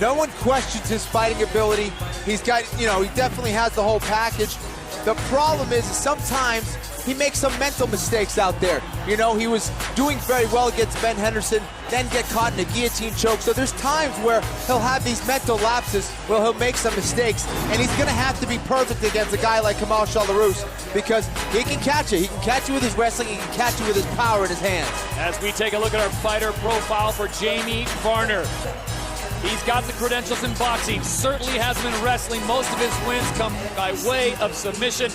No one questions his fighting ability. He's got, he definitely has the whole package. The problem is sometimes he makes some mental mistakes out there. He was doing very well against Ben Henderson, then get caught in a guillotine choke. So there's times where he'll have these mental lapses where he'll make some mistakes, and he's going to have to be perfect against a guy like Kamal Shalorus because he can catch it. He can catch you with his wrestling. He can catch you with his power in his hands. As we take a look at our fighter profile for Jamie Varner, he's got the credentials in boxing, certainly has them in wrestling. Most of his wins come by way of submission.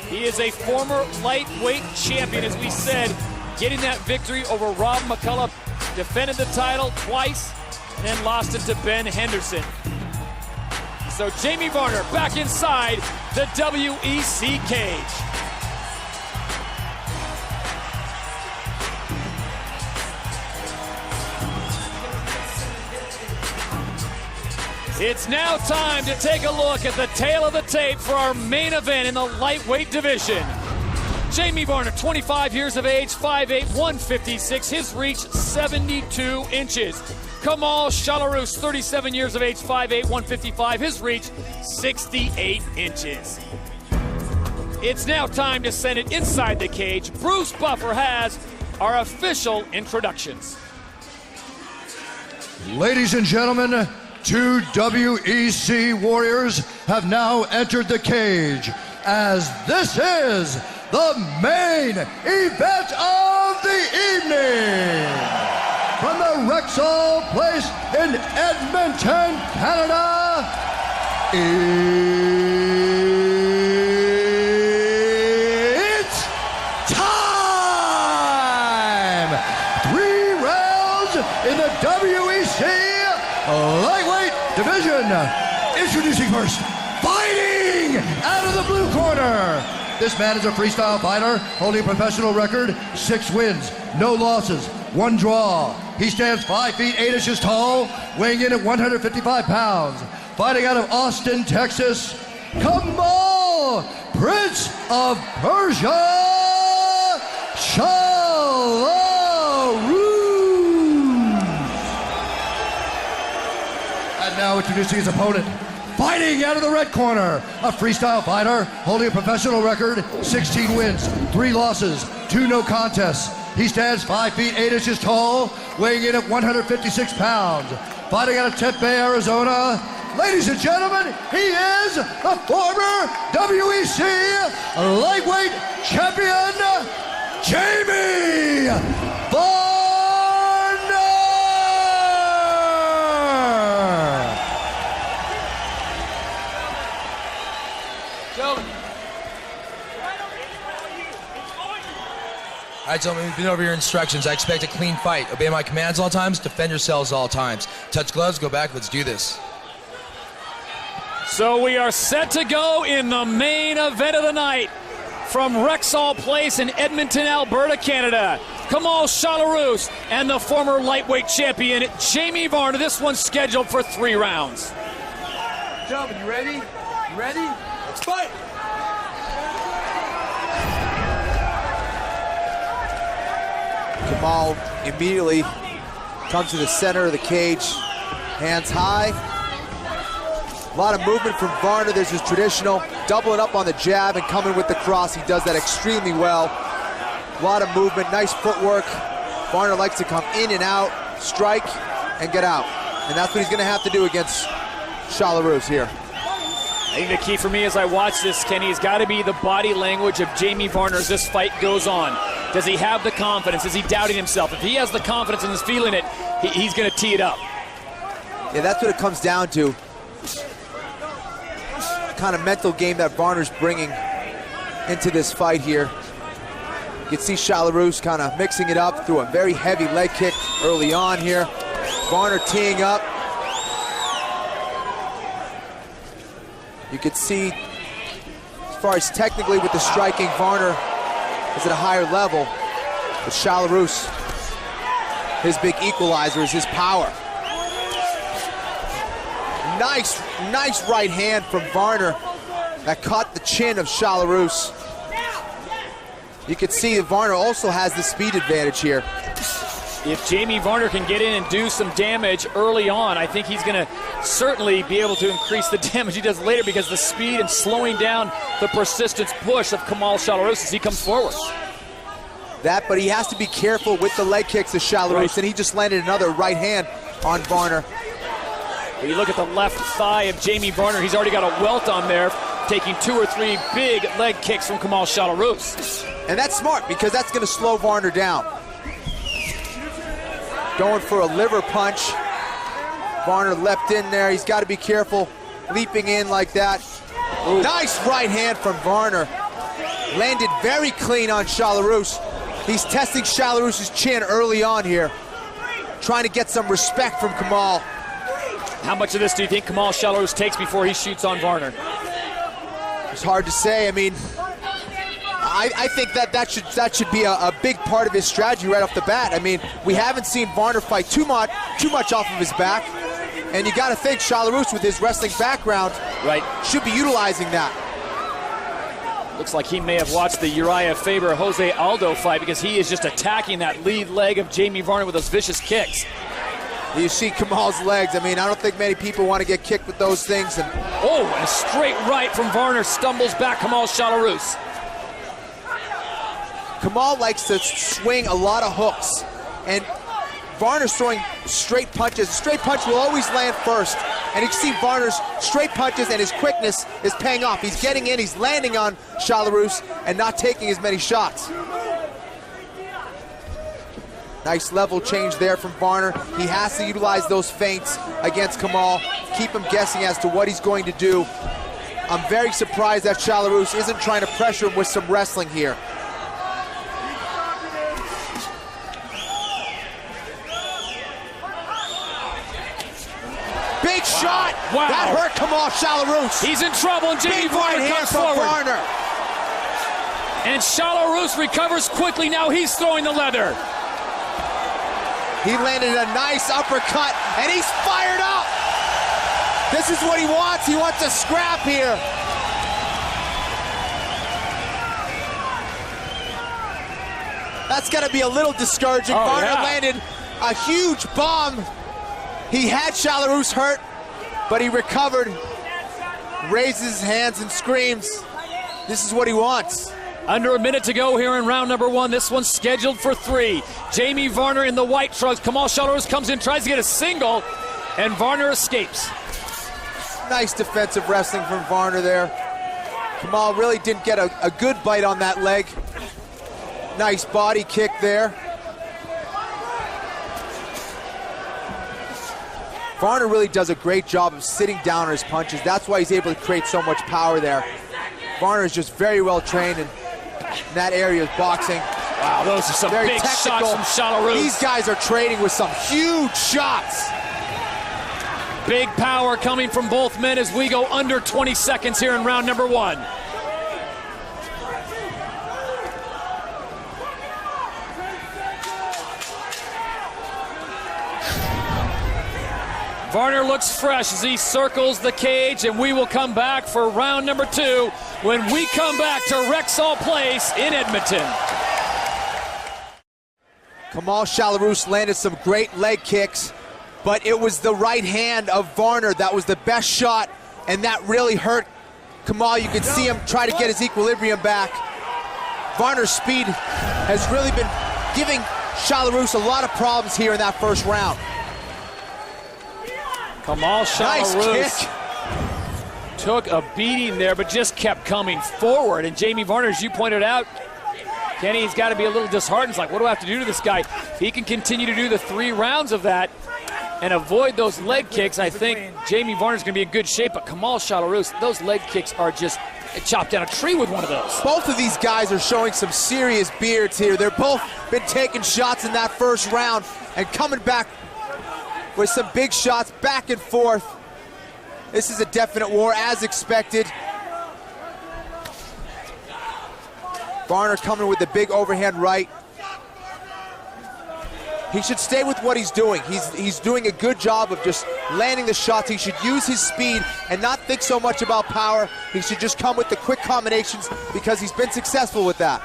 He is a former lightweight champion, as we said, getting that victory over Rob McCullough, defended the title twice, and then lost it to Ben Henderson. So Jamie Varner back inside the WEC cage. It's now time to take a look at the tail of the tape for our main event in the lightweight division. Jamie Varner, 25 years of age, 5'8", 156, his reach 72 inches. Kamal Shalorus, 37 years of age, 5'8", 155, his reach 68 inches. It's now time to send it inside the cage. Bruce Buffer has our official introductions. Ladies and gentlemen, two WEC warriors have now entered the cage as this is the main event of the evening. From the Rexall Place in Edmonton, Canada, it's time! 3 rounds in the WEC lightweight division. Introducing first, fighting out of the blue corner. This man is a freestyle fighter holding a professional record, 6 wins, no losses, 1 draw. He stands 5 feet 8 inches tall, weighing in at 155 pounds. Fighting out of Austin, Texas, Kamal, Prince of Persia, Shalorus. And now introducing his opponent, fighting out of the red corner, a freestyle fighter holding a professional record, 16 wins, 3 losses, 2 no contests. He stands 5 feet 8 inches tall, weighing in at 156 pounds. Fighting out of Tempe, Arizona, ladies and gentlemen, he is the former WEC lightweight champion, Jamie Varner. All right, gentlemen, we've been over your instructions. I expect a clean fight. Obey my commands all times. Defend yourselves all times. Touch gloves, go back. Let's do this. So we are set to go in the main event of the night. From Rexall Place in Edmonton, Alberta, Canada, Kamal Shalorus and the former lightweight champion, Jamie Varner. This one's scheduled for 3 rounds. Gentlemen, you ready? You ready? Let's fight! Kamal immediately comes to the center of the cage, hands high. A lot of movement from Varner. There's his traditional doubling up on the jab and coming with the cross. He does that extremely well. A lot of movement, nice footwork. Varner likes to come in and out, strike, and get out. And that's what he's gonna have to do against Shalorus here. I think the key for me as I watch this, Kenny, has got to be the body language of Jamie Varner as this fight goes on. Does he have the confidence? Is he doubting himself? If he has the confidence and is feeling it, he's going to tee it up. Yeah, that's what it comes down to. The kind of mental game that Varner's bringing into this fight here. You can see Shalorus kind of mixing it up through a very heavy leg kick early on here. Varner teeing up. You can see, as far as technically with the striking, Varner is at a higher level. But Shalorus, his big equalizer is his power. Nice right hand from Varner that caught the chin of Shalorus. You can see that Varner also has the speed advantage here. If Jamie Varner can get in and do some damage early on, I think he's going to certainly be able to increase the damage he does later, because the speed and slowing down the persistence push of Kamal Shalorus as he comes forward. That, but he has to be careful with the leg kicks of Shalorus, right. And he just landed another right hand on Varner. When you look at the left thigh of Jamie Varner, he's already got a welt on there, taking 2 or 3 big leg kicks from Kamal Shalorus. And that's smart, because that's going to slow Varner down. Going for a liver punch. Varner leapt in there. He's got to be careful leaping in like that. Ooh. Nice right hand from Varner. Landed very clean on Shalorus. He's testing Shalorus' chin early on here, trying to get some respect from Kamal. How much of this do you think Kamal Shalorus takes before he shoots on Varner? It's hard to say. I mean, I think that should be a big part of his strategy right off the bat. I mean, we haven't seen Varner fight too much off of his back, and you got to think Shalorus, with his wrestling background, right, should be utilizing that. Looks like he may have watched the Uriah Faber-Jose Aldo fight, because he is just attacking that lead leg of Jamie Varner with those vicious kicks. You see Kamal's legs. I mean, I don't think many people want to get kicked with those things. And a straight right from Varner stumbles back Kamal Shalorus. Kamal likes to swing a lot of hooks, and Varner's throwing straight punches. A straight punch will always land first, and you can see Varner's straight punches and his quickness is paying off. He's getting in, he's landing on Shalorus and not taking as many shots. Nice level change there from Varner. He has to utilize those feints against Kamal, keep him guessing as to what he's going to do. I'm very surprised that Shalorus isn't trying to pressure him with some wrestling here. Big shot! Wow. That hurt Kamal Shalorus. He's in trouble, and Jamie Varner comes forward. Varner. And Shalorus recovers quickly. Now he's throwing the leather. He landed a nice uppercut, and he's fired up. This is what he wants. He wants a scrap here. That's got to be a little discouraging. Varner landed a huge bomb. He had Shalorus hurt, but he recovered, raises his hands and screams. This is what he wants. Under a minute to go here in round number 1. This one's scheduled for 3. Jamie Varner in the white trunks. Kamal Shalorus comes in, tries to get a single, and Varner escapes. Nice defensive wrestling from Varner there. Kamal really didn't get a good bite on that leg. Nice body kick there. Varner really does a great job of sitting down on his punches. That's why he's able to create so much power there. Varner is just very well trained in that area of boxing. Wow, those are some very big technical shots from Shalorus. These guys are trading with some huge shots. Big power coming from both men as we go under 20 seconds here in round number 1. Varner looks fresh as he circles the cage, and we will come back for round number 2 when we come back to Rexall Place in Edmonton. Kamal Shalorus landed some great leg kicks, but it was the right hand of Varner that was the best shot, and that really hurt Kamal. You could see him try to get his equilibrium back. Varner's speed has really been giving Shalorus a lot of problems here in that first round. Kamal Shalorus took a beating there, but just kept coming forward. And Jamie Varner, as you pointed out, Kenny's got to be a little disheartened. It's like, what do I have to do to this guy? If he can continue to do the 3 rounds of that and avoid those leg kicks, I think Jamie Varner's going to be in good shape. But Kamal Shalorus, those leg kicks are just chopped down a tree with one of those. Both of these guys are showing some serious beards here. They're both been taking shots in that first round and coming back with some big shots back and forth. This is a definite war, as expected. Varner coming with the big overhand right. He should stay with what he's doing. He's doing a good job of just landing the shots. He should use his speed and not think so much about power. He should just come with the quick combinations because he's been successful with that.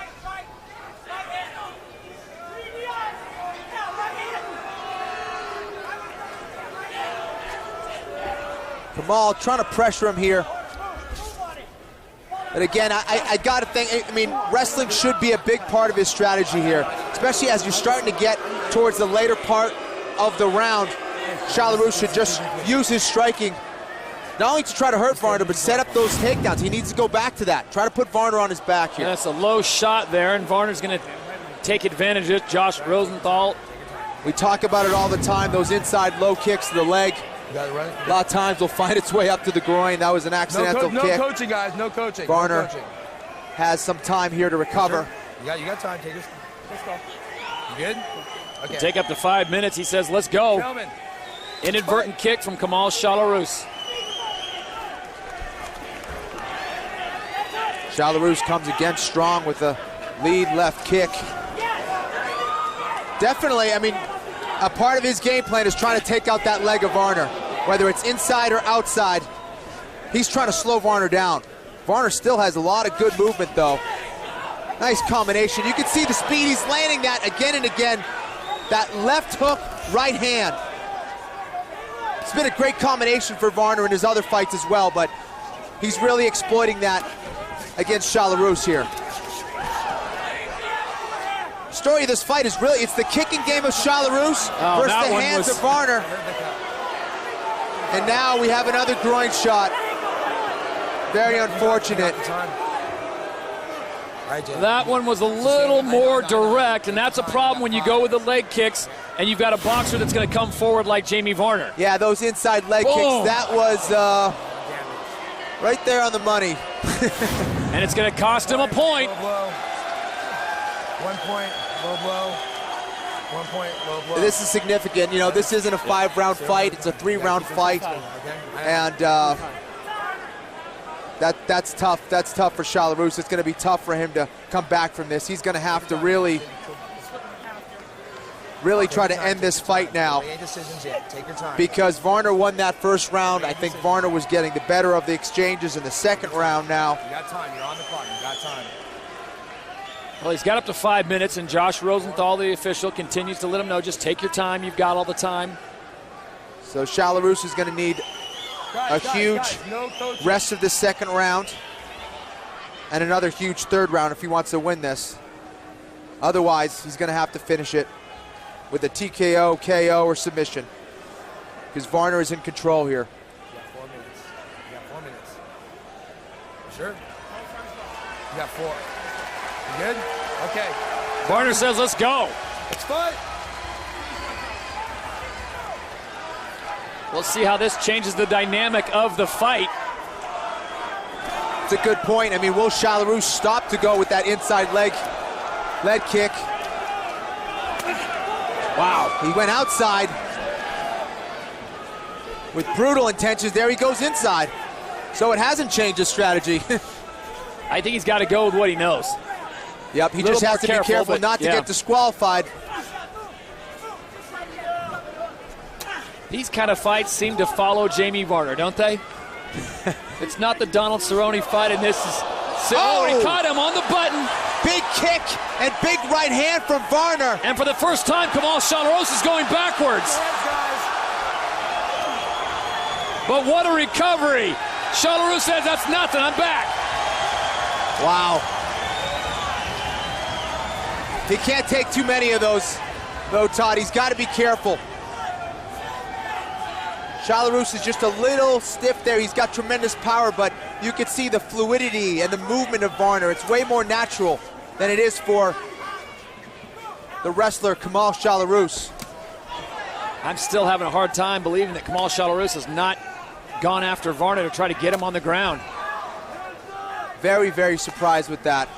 Kamal trying to pressure him here. But again, I got to think, I mean, wrestling should be a big part of his strategy here, especially as you're starting to get towards the later part of the round. Shalorus should just use his striking, not only to try to hurt Varner, but set up those takedowns. He needs to go back to that. Try to put Varner on his back here. Yeah, that's a low shot there, and Varner's going to take advantage of it. Josh Rosenthal. We talk about it all the time, those inside low kicks to the leg. A lot of times will find its way up to the groin. That was an accidental kick. No coaching, guys. No coaching. Varner no coaching. has some time here to recover. Sure. You got time. Take this. Let's go. You good? Okay. Take up to 5 minutes. He says, let's go. Gentlemen. Inadvertent kick from Kamal Shalorus. Shalorus comes again strong with a lead left kick. Definitely, I mean, a part of his game plan is trying to take out that leg of Varner, whether it's inside or outside. He's trying to slow Varner down. Varner still has a lot of good movement, though. Nice combination. You can see the speed. He's landing that again and again. That left hook, right hand. It's been a great combination for Varner in his other fights as well, but he's really exploiting that against Shalorus here. Story of this fight is really, it's the kicking game of Shalorus versus the hands of Varner. And now we have another groin shot. Very unfortunate. That one was a little more direct, and that's a problem when you go with the leg kicks and you've got a boxer that's going to come forward like Jamie Varner. Yeah, those inside leg kicks, that was right there on the money. And it's going to cost him a point. 1 point, low blow. 1 point, low blow. This is significant. You know, this isn't a 5-round fight. It's a 3-round fight. And that's tough. That's tough for Shalorus. It's going to be tough for him to come back from this. He's going to have to really try to end this fight now. Because Varner won that first round. I think Varner was getting the better of the exchanges in the second round now. You got time. You're on the clock. You got time. Well, he's got up to 5 minutes, and Josh Rosenthal, the official, continues to let him know, just take your time. You've got all the time. So Shalorus is going to need a huge rest of the second round and another huge third round if he wants to win this. Otherwise, he's going to have to finish it with a TKO, KO, or submission, because Varner is in control here. You got 4 minutes. You got 4 minutes. You sure? You got 4. You good? Okay. Varner says, let's go. Let's fight. We'll see how this changes the dynamic of the fight. It's a good point. I mean, will Shalorus stop to go with that inside leg kick? Wow, he went outside with brutal intentions. There he goes inside. So it hasn't changed his strategy. I think he's got to go with what he knows. Yep, he just has to be careful not to get disqualified. These kind of fights seem to follow Jamie Varner, don't they? It's not the Donald Cerrone fight, and this is... Oh, he caught him on the button. Big kick and big right hand from Varner. And for the first time, Kamal Shalorus is going backwards. But what a recovery. Shalorus says, that's nothing, I'm back. Wow. He can't take too many of those, though, Todd. He's got to be careful. Shalorus is just a little stiff there. He's got tremendous power, but you can see the fluidity and the movement of Varner. It's way more natural than it is for the wrestler Kamal Shalorus. I'm still having a hard time believing that Kamal Shalorus has not gone after Varner to try to get him on the ground. Very, very surprised with that.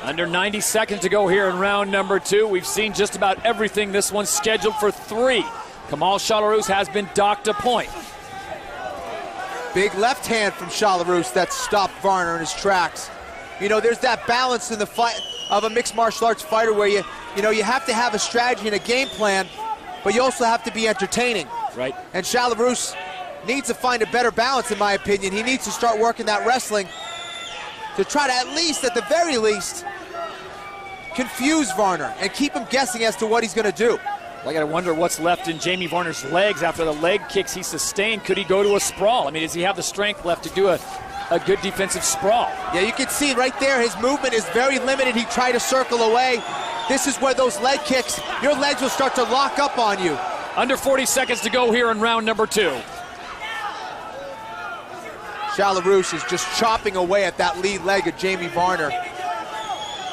Under 90 seconds to go here in round number 2. We've seen just about everything. This one's scheduled for 3. Kamal Shalorus has been docked a point. Big left hand from Shalorus that stopped Varner in his tracks. You know, there's that balance in the fight of a mixed martial arts fighter where you have to have a strategy and a game plan, but you also have to be entertaining. Right. And Shalorus needs to find a better balance, in my opinion. He needs to start working that wrestling to try to, at the very least, confuse Varner and keep him guessing as to what he's going to do. I got to wonder what's left in Jamie Varner's legs after the leg kicks he sustained. Could he go to a sprawl? I mean, does he have the strength left to do a good defensive sprawl? Yeah, you can see right there his movement is very limited. He tried to circle away. This is where those leg kicks, your legs will start to lock up on you. Under 40 seconds to go here in round number 2. Shalorus is just chopping away at that lead leg of Jamie Varner.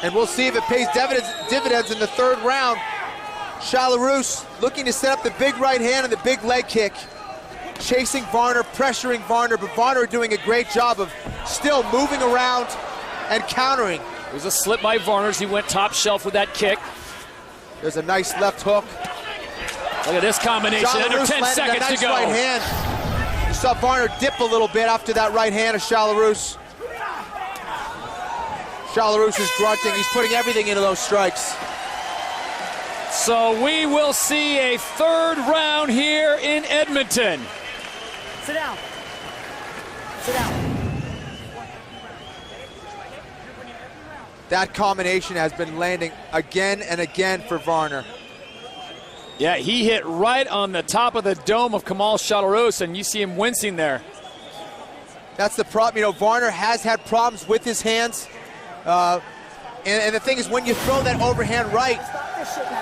And we'll see if it pays dividends in the 3rd round. Shalorus looking to set up the big right hand and the big leg kick. Chasing Varner, pressuring Varner, but Varner doing a great job of still moving around and countering. There's a slip by Varner as he went top shelf with that kick. There's a nice left hook. Look at this combination, under 10 seconds to go. Right hand. You saw Varner dip a little bit after that right hand of Shalorus. Shalorus is grunting, he's putting everything into those strikes. So we will see a 3rd round here in Edmonton. Sit down. Sit down. That combination has been landing again and again for Varner. Yeah, he hit right on the top of the dome of Kamal Shalorus, and you see him wincing there. That's the problem. You know, Varner has had problems with his hands. And the thing is, when you throw that overhand right,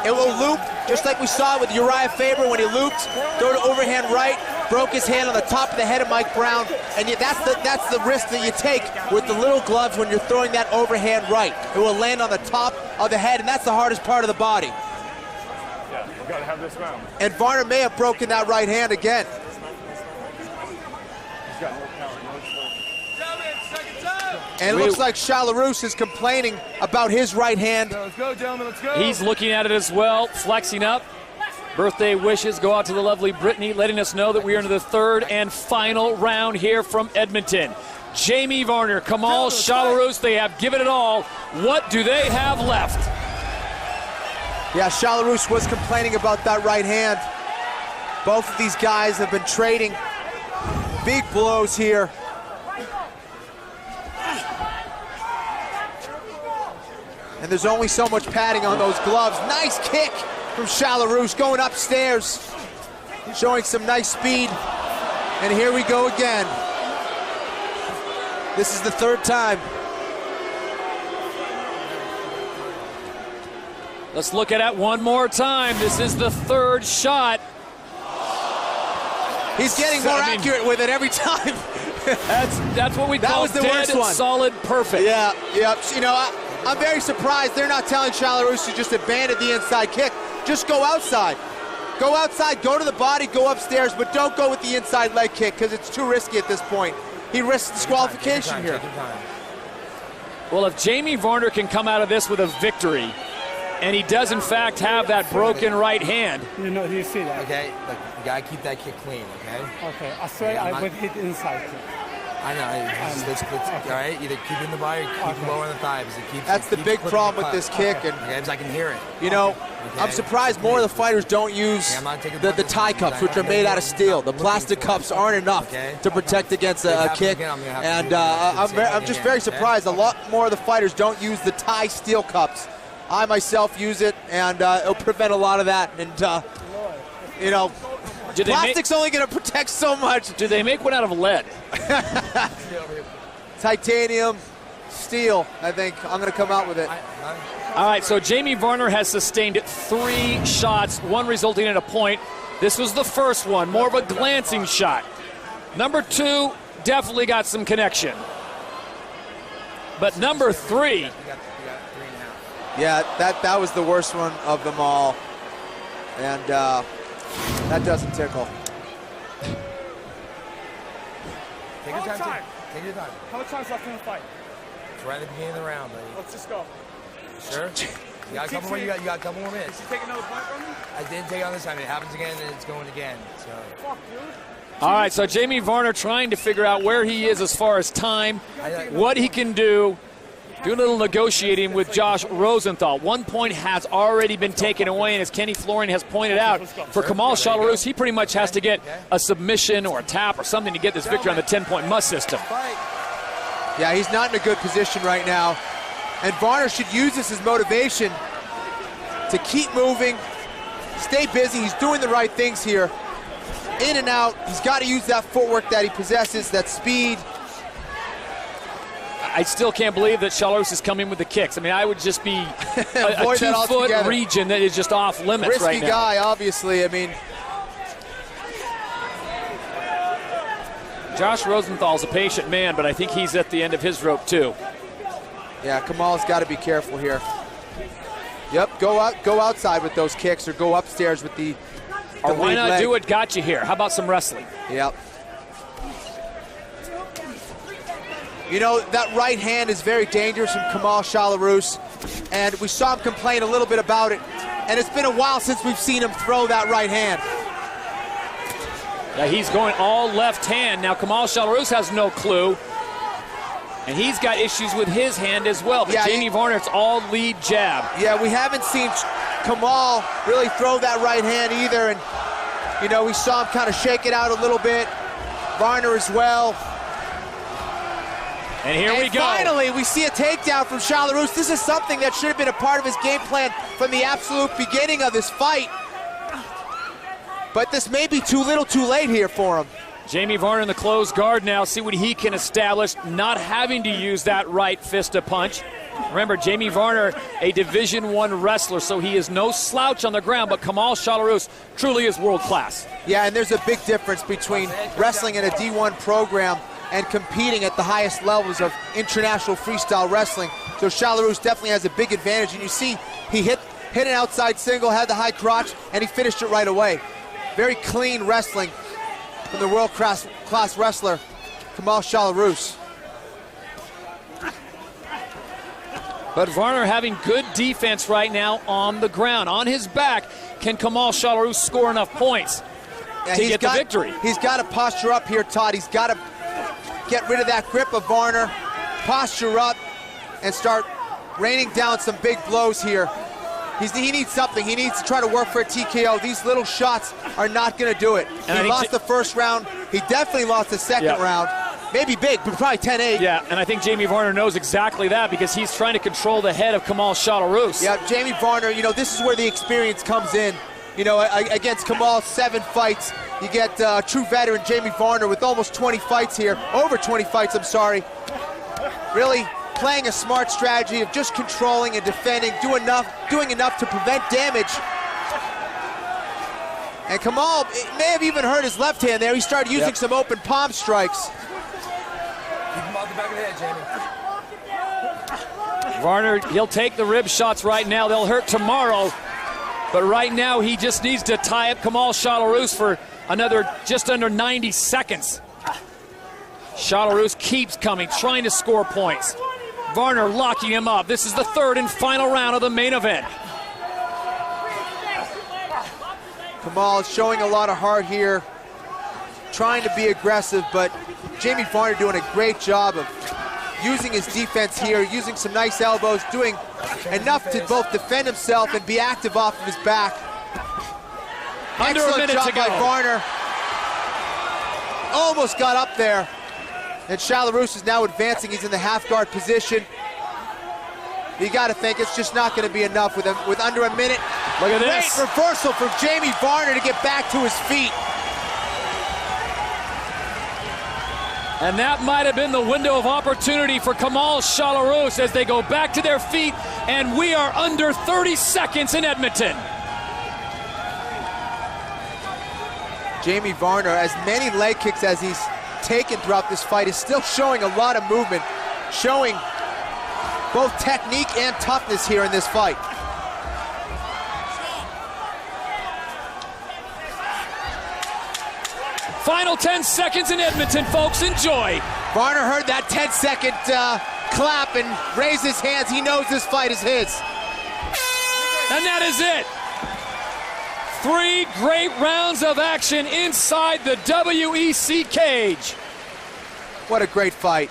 it will loop, just like we saw with Uriah Faber when he looped, throw the overhand right, broke his hand on the top of the head of Mike Brown, and that's the risk that you take with the little gloves when you're throwing that overhand right. It will land on the top of the head, and that's the hardest part of the body. Yeah, we gotta have this round. And Varner may have broken that right hand again. He's got no power, no strength. And it looks like Shalorus is complaining about his right hand. Let's go, gentlemen, let's go. He's looking at it as well, flexing up. Birthday wishes go out to the lovely Brittany, letting us know that we are into the 3rd and final round here from Edmonton. Jamie Varner, Kamal Shalorus, they have given it all. What do they have left? Yeah, Shalorus was complaining about that right hand. Both of these guys have been trading big blows here. And there's only so much padding on those gloves. Nice kick from Shalorus going upstairs, showing some nice speed. And here we go again. This is the 3rd time. Let's look at it one more time. This is the 3rd shot. He's getting more accurate with it every time. That's what we call dead, solid, perfect. Yeah. You know, I'm very surprised they're not telling Shalorus to just abandon the inside kick. Just go outside. Go outside, go to the body, go upstairs, but don't go with the inside leg kick because it's too risky at this point. He risks disqualification here. Well, if Jamie Varner can come out of this with a victory, and he does in fact have that broken right hand. You know, you see that? Okay, look, you gotta keep that kick clean, okay? Okay, I swear I would hit inside kick. I know, it's all right, either keep it in the body or keep it lower on the thighs. That's the big problem with this kick. And I can hear it. You know, I'm surprised more of the fighters don't use the tie cups, which are made out of steel. The plastic cups aren't enough to protect against a kick. And I'm just very surprised a lot more of the fighters don't use the tie steel cups. I myself use it, and it'll prevent a lot of that. And, you know, plastic's only going to protect so much. Do they make one out of lead? Titanium, steel, I think. I'm going to come out with it. All right, so Jamie Varner has sustained 3 shots, one resulting in a point. This was the first one, more of a glancing shot. Number 2 definitely got some connection. but number 3. Yeah, that was the worst one of them all. And that doesn't tickle. Take your time. Take your time. How much time's left in the fight? It's right at the beginning of the round, buddy. Let's just go. Sure? You got a couple more. You got a couple more minutes. Did you take another point from me? I didn't take it on this time. It happens again, and it's going again. So. Fuck, dude. All right, so Jamie Varner trying to figure out where he is as far as time, what he can do. Do a little negotiating with Josh Rosenthal. 1 point has already been taken away, and as Kenny Florian has pointed out, for Kamal Shalorus, he pretty much has to get a submission or a tap or something to get this victory on the 10-point must system. Yeah, he's not in a good position right now. And Varner should use this as motivation to keep moving, stay busy. He's doing the right things here. In and out. He's got to use that footwork that he possesses, that speed. I still can't believe that Shalorus is coming with the kicks. I mean, I would just be a 2-foot region that is just off limits Risky right now. guy, obviously. I mean, Josh Rosenthal's a patient man, but I think he's at the end of his rope too. yeah, Kamal's got to be careful here. Yep, go outside with those kicks, or go upstairs with the Or why lead not leg. do what got you here? How about some wrestling? Yep. You know, that right hand is very dangerous from Kamal Shalorus, and we saw him complain a little bit about it, and it's been a while since we've seen him throw that right hand. Yeah, he's going all left hand. Now Kamal Shalorus has no clue, and he's got issues with his hand as well. But Yeah, Jamie Varner, it's all lead jab. Yeah, we haven't seen Kamal really throw that right hand either, and you know, we saw him kind of shake it out a little bit. Varner as well. And here we go. Finally, we see a takedown from Shalorus. This is something that should have been a part of his game plan from the absolute beginning of this fight. But this may be too little too late here for him. Jamie Varner in the closed guard now. See what he can establish, not having to use that right fist to punch. Remember, Jamie Varner, a Division I wrestler, so he is no slouch on the ground, but Kamal Shalorus truly is world class. Yeah, and there's a big difference between wrestling in a D1 program and competing at the highest levels of international freestyle wrestling. So Shalorus definitely has a big advantage, and you see he hit an outside single, had the high crotch, and he finished it right away. Very clean wrestling from the world-class wrestler, Kamal Shalorus. But Varner having good defense right now on the ground. On his back, can Kamal Shalorus score enough points to get the victory? He's got to posture up here, Todd. He's got to get rid of that grip of Varner, posture up, and start raining down some big blows here. He needs something. He needs to try to work for a TKO. These little shots are not going to do it. And he lost the first round. He definitely lost the second round. Maybe big, but probably 10-8. Yeah, and I think Jamie Varner knows exactly that because he's trying to control the head of Kamal Shalorus. Yeah, Jamie Varner, you know, this is where the experience comes in. You know, against Kamal, 7 fights. You get true veteran Jamie Varner with almost 20 fights here. Over 20 fights, I'm sorry. Really playing a smart strategy of just controlling and defending, doing enough to prevent damage. And Kamal may have even hurt his left hand there. He started using some open palm strikes. Keep him off the back of the head, Jamie. Varner, he'll take the rib shots right now. They'll hurt tomorrow. But right now, he just needs to tie up Kamal Shalorus for another just under 90 seconds. Shalorus keeps coming, trying to score points. Varner locking him up. This is the third and final round of the main event. Kamal is showing a lot of heart here, trying to be aggressive, but Jamie Varner doing a great job of using his defense here, using some nice elbows, doing enough to both defend himself and be active off of his back. Under a minute job to go. by Varner. Almost got up there. And Shalorus is now advancing. He's in the half guard position. You got to think it's just not going to be enough with under a minute. Look at this. Great reversal from Jamie Varner to get back to his feet. And that might have been the window of opportunity for Kamal Shalorus as they go back to their feet, and we are under 30 seconds in Edmonton. Jamie Varner, as many leg kicks as he's taken throughout this fight, is still showing a lot of movement, showing both technique and toughness here in this fight. Final 10 seconds in Edmonton, folks. Enjoy. Varner heard that 10-second clap and raised his hands. He knows this fight is his. And that is it. 3 great rounds of action inside the WEC cage. What a great fight.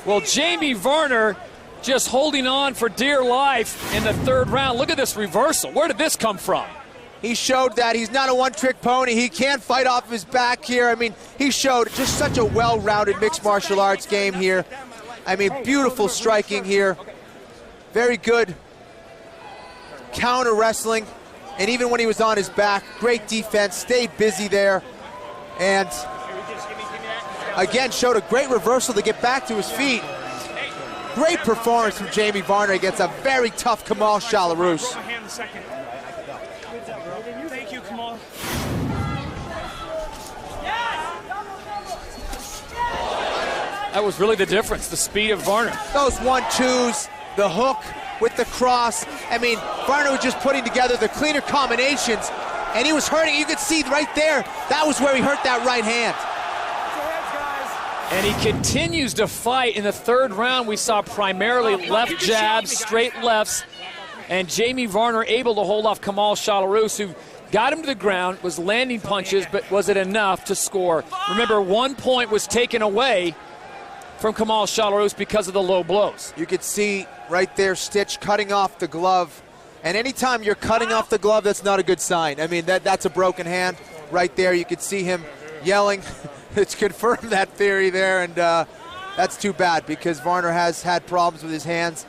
Well, Jamie Varner just holding on for dear life in the 3rd round. Look at this reversal. Where did this come from? He showed that he's not a one-trick pony. He can't fight off his back here. I mean, he showed just such a well-rounded mixed martial arts game here. I mean, beautiful striking here. Very good counter wrestling. And even when he was on his back, great defense, stayed busy there. And again, showed a great reversal to get back to his feet. Great performance from Jamie Varner against a very tough Kamal Shalorus. Thank you, Kamal. That was really the difference, the speed of Varner. Those 1-2s, the hook with the cross. I mean, Varner was just putting together the cleaner combinations, and he was hurting. You could see right there, that was where he hurt that right hand. And he continues to fight. In the 3rd round, we saw primarily left jabs, straight lefts, and Jamie Varner able to hold off Kamal Shalorus, who got him to the ground, was landing punches, but was it enough to score? Remember, 1 point was taken away from Kamal Shalorus because of the low blows. You could see right there Stitch cutting off the glove. And anytime you're cutting off the glove, that's not a good sign. I mean, that's a broken hand right there. You could see him yelling. It's confirmed that theory there, and that's too bad because Varner has had problems with his hands.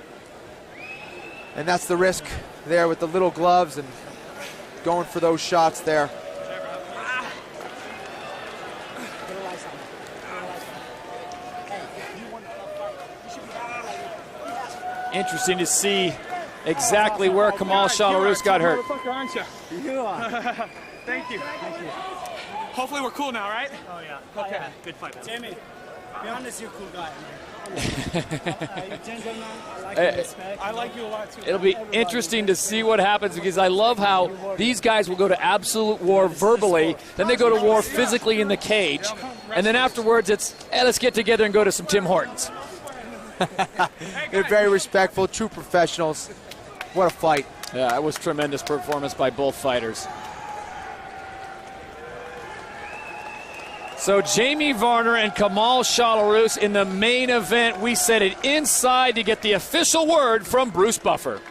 And that's the risk there with the little gloves and going for those shots there. Interesting to see exactly where Kamal Shalorus got hurt. Aren't you? You are. Thank you. Thank you. Hopefully we're cool now, right? Oh, yeah. Okay. Yeah. Good fight, man. Jamie, be honest, you're a cool guy. You're gentleman. I like your respect. I like you a lot, too. It'll be interesting to see what happens because I love how these guys will go to absolute war verbally, then they go to war physically in the cage, and then afterwards it's, hey, let's get together and go to some Tim Hortons. They're very respectful, true professionals. What a fight. Yeah, it was tremendous performance by both fighters. So Jamie Varner and Kamal Shalorus in the main event. We sent it inside to get the official word from Bruce Buffer.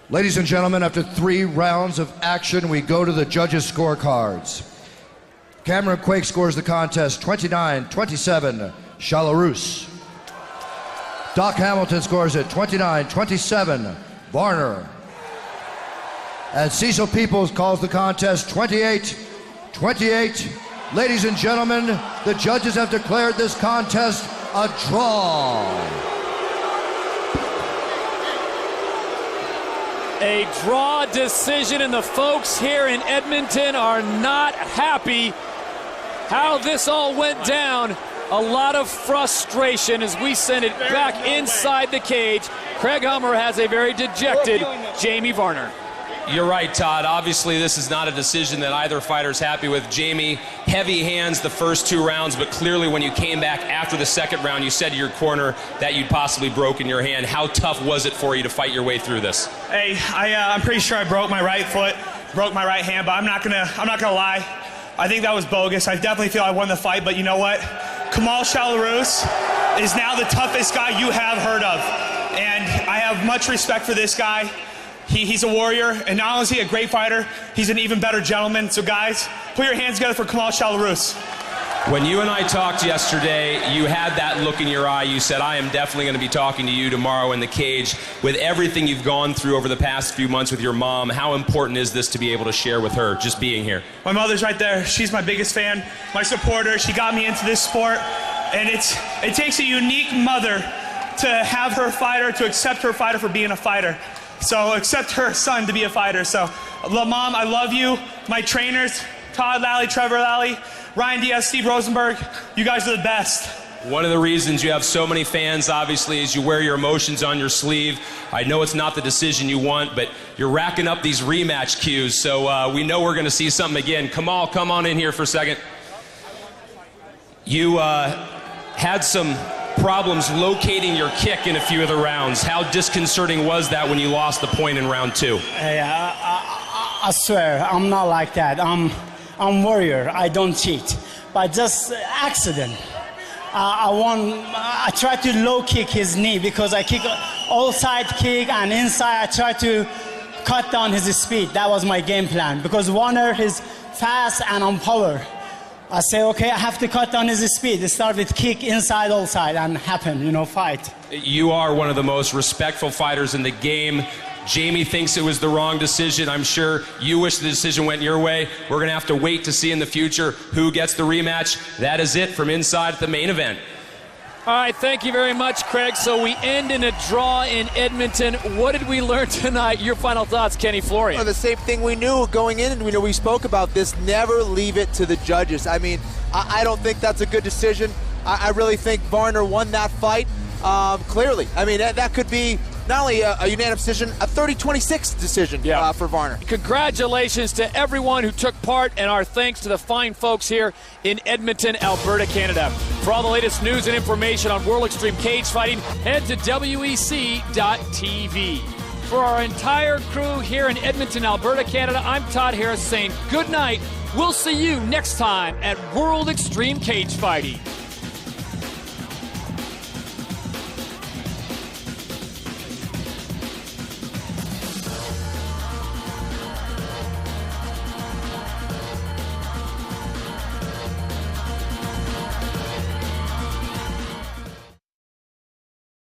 Ladies and gentlemen, after 3 rounds of action, we go to the judges' scorecards. Cameron Quake scores the contest 29-27, Shalorus. Doc Hamilton scores it 29-27, Varner. And Cecil Peoples calls the contest 28-28. Ladies and gentlemen, the judges have declared this contest a draw. A draw decision, and the folks here in Edmonton are not happy how this all went down. A lot of frustration as we send it back inside the cage. Craig Hummer has a very dejected Jamie Varner. You're right, Todd. Obviously, this is not a decision that either fighter's happy with. Jamie, heavy hands the first 2 rounds, but clearly when you came back after the 2nd round, you said to your corner that you'd possibly broken your hand. How tough was it for you to fight your way through this? Hey, I'm pretty sure I broke my right foot, broke my right hand, but I'm not gonna lie. I think that was bogus. I definitely feel I won the fight, but you know what? Kamal Shalorus is now the toughest guy you have heard of, and I have much respect for this guy. He's a warrior, and not only is he a great fighter, he's an even better gentleman. So guys, put your hands together for Kamal Shalorus. When you and I talked yesterday, you had that look in your eye. You said, I am definitely going to be talking to you tomorrow in the cage. With everything you've gone through over the past few months with your mom, how important is this to be able to share with her, just being here? My mother's right there. She's my biggest fan, my supporter. She got me into this sport, and it takes a unique mother to have her fighter, to accept her fighter for being a fighter. So accept her son to be a fighter. So, Mom, I love you. My trainers Todd Lally, Trevor Lally, Ryan Diaz, Steve Rosenberg. You guys are the best. One of the reasons you have so many fans, obviously, is you wear your emotions on your sleeve. I know it's not the decision you want, but you're racking up these rematch cues, so we know we're going to see something again. Kamal, come on in here for a second. You had some problems locating your kick in a few of the rounds. How disconcerting was that when you lost the point in round 2? I swear, I'm not like that. I'm warrior. I don't cheat. But just accident. I tried to low kick his knee because I kick outside kick and inside. I tried to cut down his speed. That was my game plan because Varner is fast and on power. I say, okay, I have to cut down his speed. Start with kick inside, outside, and happen, fight. You are one of the most respectful fighters in the game. Jamie thinks it was the wrong decision. I'm sure you wish the decision went your way. We're going to have to wait to see in the future who gets the rematch. That is it from inside the main event. All right, thank you very much, Craig. So we end in a draw in Edmonton. What did we learn tonight? Your final thoughts, Kenny Florian. Well, the same thing we knew going in, and we spoke about this. Never leave it to the judges. I mean, I don't think that's a good decision. I really think Varner won that fight clearly. I mean, that could be not only a unanimous decision, a 30-26 decision for Varner. Congratulations to everyone who took part, and our thanks to the fine folks here in Edmonton, Alberta, Canada. For all the latest news and information on World Extreme Cage Fighting, head to WEC.TV. For our entire crew here in Edmonton, Alberta, Canada, I'm Todd Harris saying good night. We'll see you next time at World Extreme Cage Fighting.